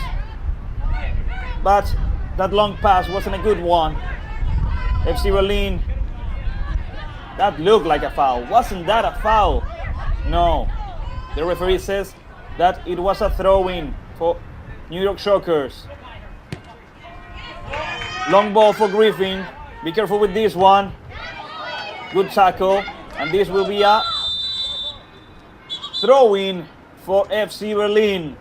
but that long pass wasn't a good one. FC Berlin, that looked like a foul. Wasn't that a foul? No. The referee says that it was a throw-in for New York Shockers. Long ball for Griffin. Be careful with this one. Good tackle. And this will be a throw-in for FC Berlin.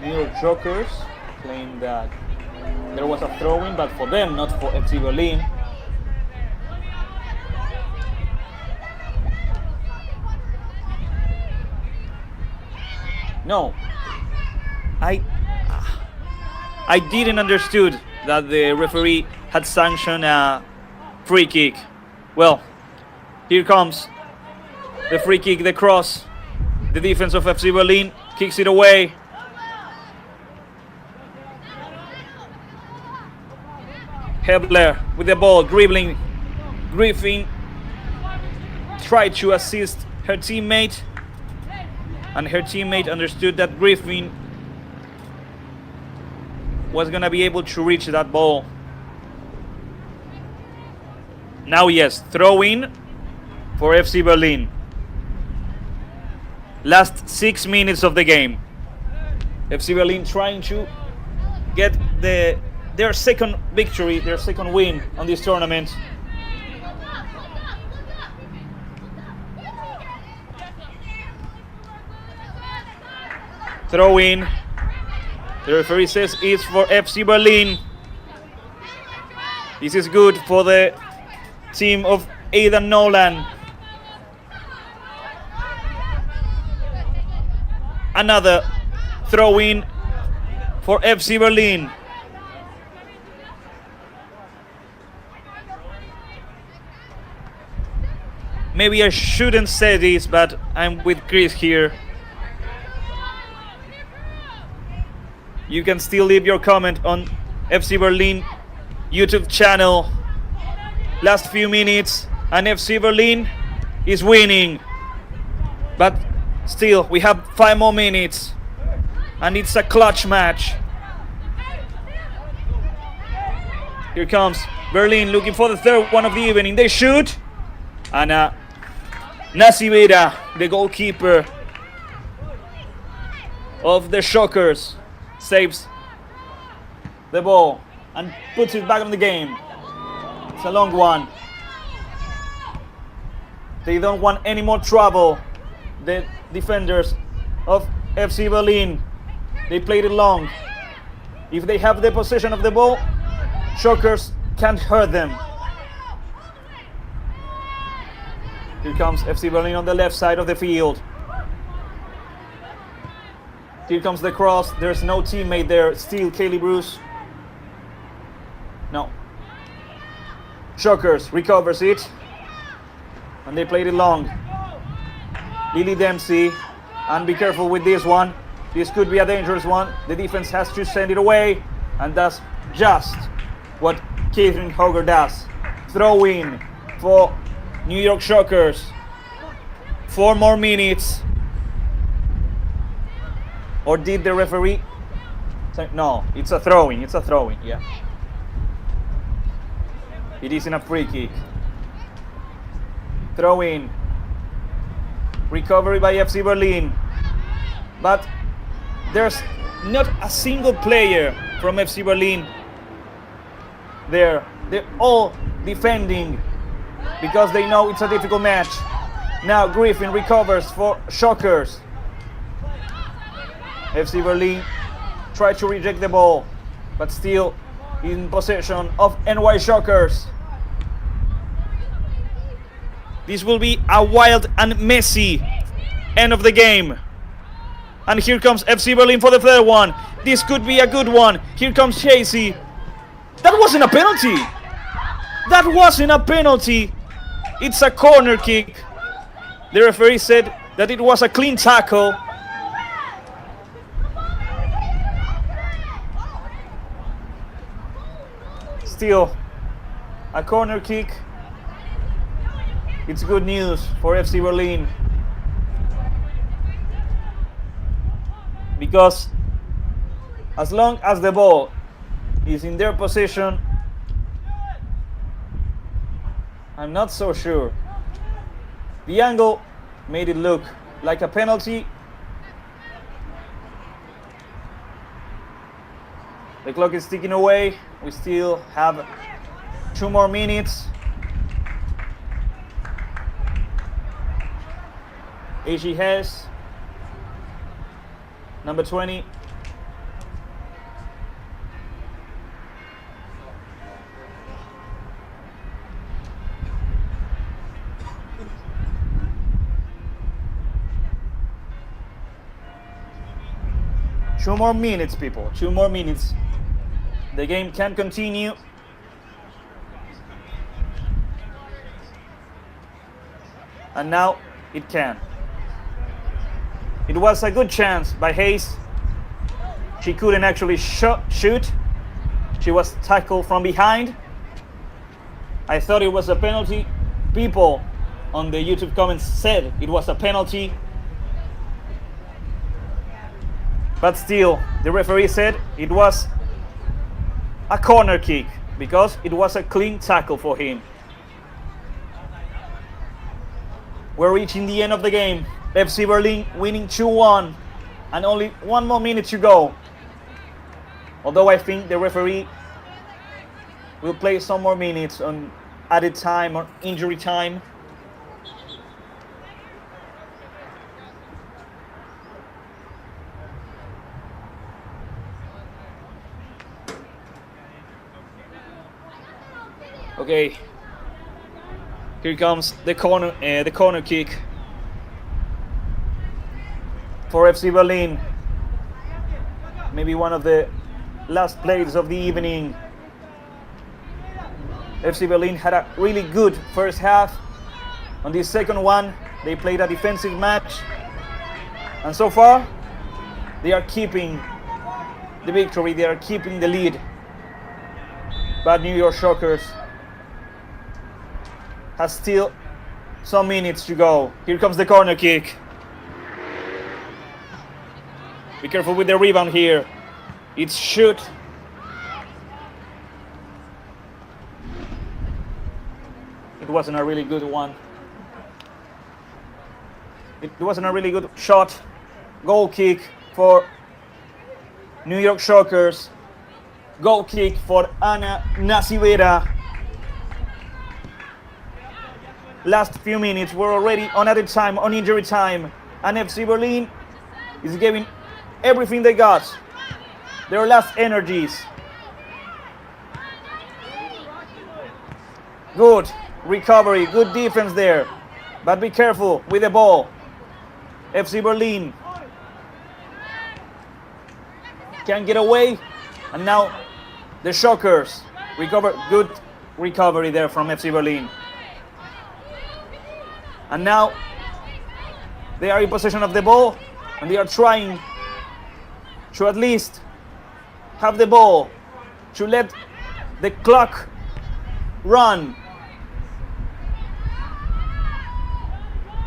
New York Shockers claim that there was a throw-in, but for them, not for FC Berlin. No, I didn't understood that the referee had sanctioned a free kick. Well, here comes the free kick, the cross. The defense of FC Berlin kicks it away. Hebler with the ball, dribbling. Griffin tried to assist her teammate, and her teammate understood that Griffin was gonna be able to reach that ball. Now yes, throw in for FC Berlin. Last 6 minutes of the game. FC Berlin trying to get their second victory, their second win on this tournament. Throw in. The referee says it's for FC Berlin. This is good for the team of Aidan Nolan. Another throw in for FC Berlin. Maybe I shouldn't say this, but I'm with Chris here. You can still leave your comment on FC Berlin YouTube channel. Last few minutes and FC Berlin is winning. But still, we have 5 more minutes and it's a clutch match. Here comes Berlin looking for the third one of the evening. They shoot. And Nasibera, the goalkeeper of the Shockers, saves the ball and puts it back on the game. It's a long one. They don't want any more trouble. The defenders of FC Berlin, they played it long. If they have the possession of the ball, Shockers can't hurt them. Here comes FC Berlin on the left side of the field. Here comes the cross. There's no teammate there. Still Kaylee Bruce. No. Shockers recovers it. And they played it long. Lily Dempsey. And be careful with this one. This could be a dangerous one. The defense has to send it away. And that's just what Catherine Hoger does. Throw in for New York Shockers. 4 more minutes. Or did the referee? No, it's a throw-in. It's a throw-in, yeah. It isn't a free kick. Throw-in. Recovery by FC Berlin. But there's not a single player from FC Berlin there. They're all defending because they know it's a difficult match. Now Griffin recovers for Shockers. FC Berlin tried to reject the ball, but still in possession of NY Shockers. This will be a wild and messy end of the game. And here comes FC Berlin for the third one. This could be a good one. Here comes Chasey. That wasn't a penalty. That wasn't a penalty. It's a corner kick. The referee said that it was a clean tackle. Still, a corner kick. It's good news for FC Berlin. Because as long as the ball is in their possession, I'm not so sure. The angle made it look like a penalty. The clock is ticking away. We still have 2 more minutes. AG Hess, number 20. Two more minutes, people. 2 more minutes. The game can continue. And now it can. It was a good chance by Hayes. She couldn't actually shoot. She was tackled from behind. I thought it was a penalty. People on the YouTube comments said it was a penalty. But still, the referee said it was a corner kick because it was a clean tackle for him. We're reaching the end of the game. FC Berlin winning 2-1 and only 1 more minute to go. Although I think the referee will play some more minutes on added time or injury time. Okay, here comes the corner kick for FC Berlin. Maybe one of the last plays of the evening. FC Berlin had a really good first half. On this second one, they played a defensive match. And so far, they are keeping the victory, they are keeping the lead. But New York Shockers has still some minutes to go. Here comes the corner kick. Be careful with the rebound here. It's shoot. It wasn't a really good one. It wasn't a really good shot. Goal kick for New York Shockers. Goal kick for Ana Nasivera. Last few minutes, we're already on added time, on injury time. And FC Berlin is giving everything they got. Their last energies. Good recovery, good defense there. But be careful with the ball. FC Berlin can get away. And now the Shockers recover. Good recovery there from FC Berlin. And now They are in possession of the ball, and they are trying to at least have the ball, to let the clock run.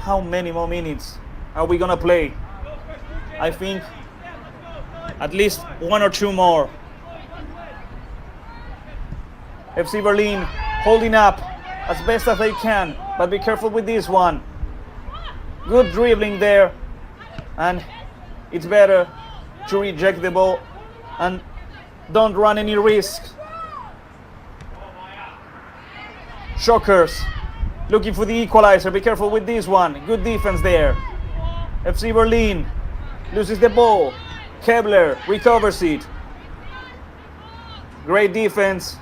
How many more minutes are we gonna play? I think at least 1 or 2 more. FC Berlin holding up as best as they can, but be careful with this one. Good dribbling there, and it's better to reject the ball and don't run any risks. Shockers looking for the equalizer. Be careful with this one. Good defense there. FC Berlin loses the ball. Kebler recovers it. Great defense.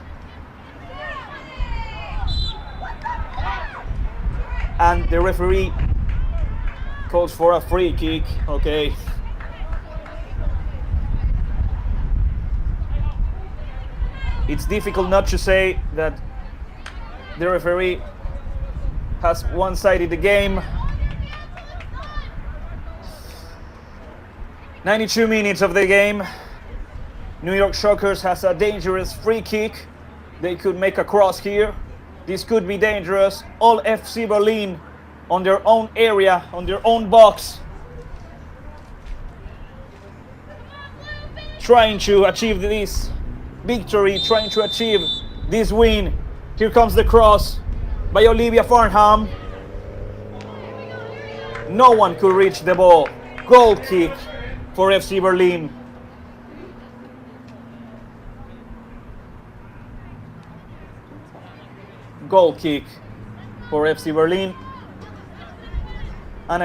And the referee calls for a free kick. Okay. It's difficult not to say that the referee has one-sided the game. 92 minutes of the game. New York Shockers has a dangerous free kick. They could make a cross here. This could be dangerous. All FC Berlin on their own area, on their own box, trying to achieve this victory, trying to achieve this win. Here comes the cross by Olivia Farnham. No one could reach the ball. Goal kick for FC Berlin. Goal kick for FC Berlin. And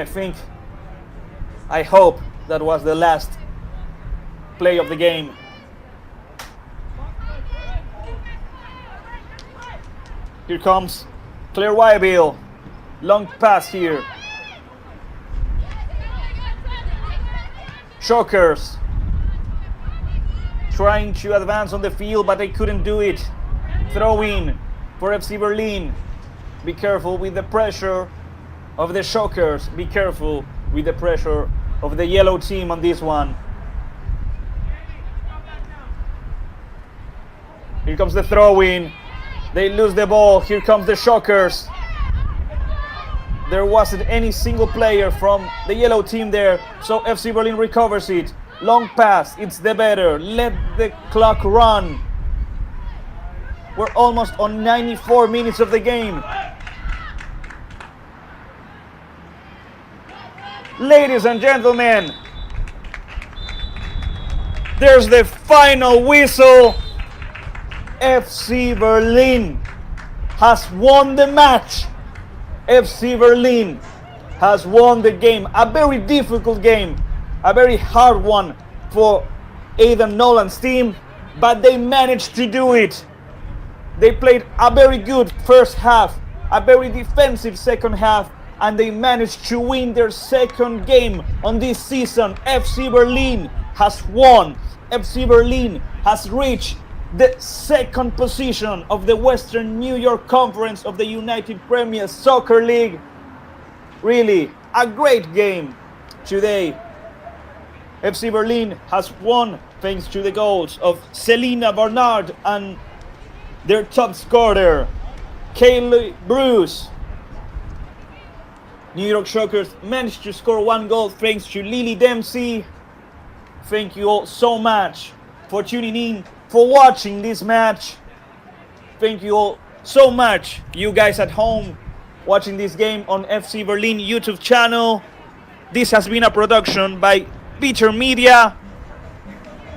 I hope that was the last play of the game. Here comes Claire Wyville. Long pass here. Shockers trying to advance on the field, but they couldn't do it. Throw in for FC Berlin. Be careful with the pressure of the Shockers. Be careful with the pressure of the yellow team on this one. Here comes the throw in. They lose the ball. Here comes the Shockers. There wasn't any single player from the yellow team there, so FC Berlin recovers it. Long pass, it's the better. Let the clock run. We're almost on 94 minutes of the game. Ladies and gentlemen, there's the final whistle. FC Berlin has won the match. FC Berlin has won the game. A very difficult game, a very hard one for Aidan Nolan's team, but they managed to do it. They played a very good first half, a very defensive second half, and they managed to win their second game on this season. FC Berlin has won. FC Berlin has reached the second position of the Western New York Conference of the United Premier Soccer League. Really, a great game today. FC Berlin has won thanks to the goals of Selina Barnard and their top scorer, Kaylee Bruce. New York Shockers managed to score 1 goal thanks to Lily Dempsey. Thank you all so much for tuning in, for watching this match. Thank you all so much, you guys at home, watching this game on FC Berlin YouTube channel. This has been a production by Peter Media,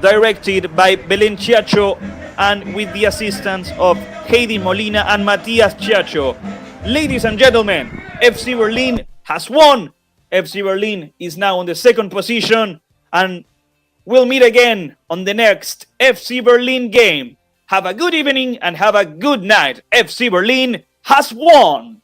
directed by Belén Chiacho, and with the assistance of Heidi Molina and Matias Chiacho. Ladies and gentlemen, FC Berlin has won. FC Berlin is now on the second position, and we'll meet again on the next FC Berlin game. Have a good evening and have a good night. FC Berlin has won.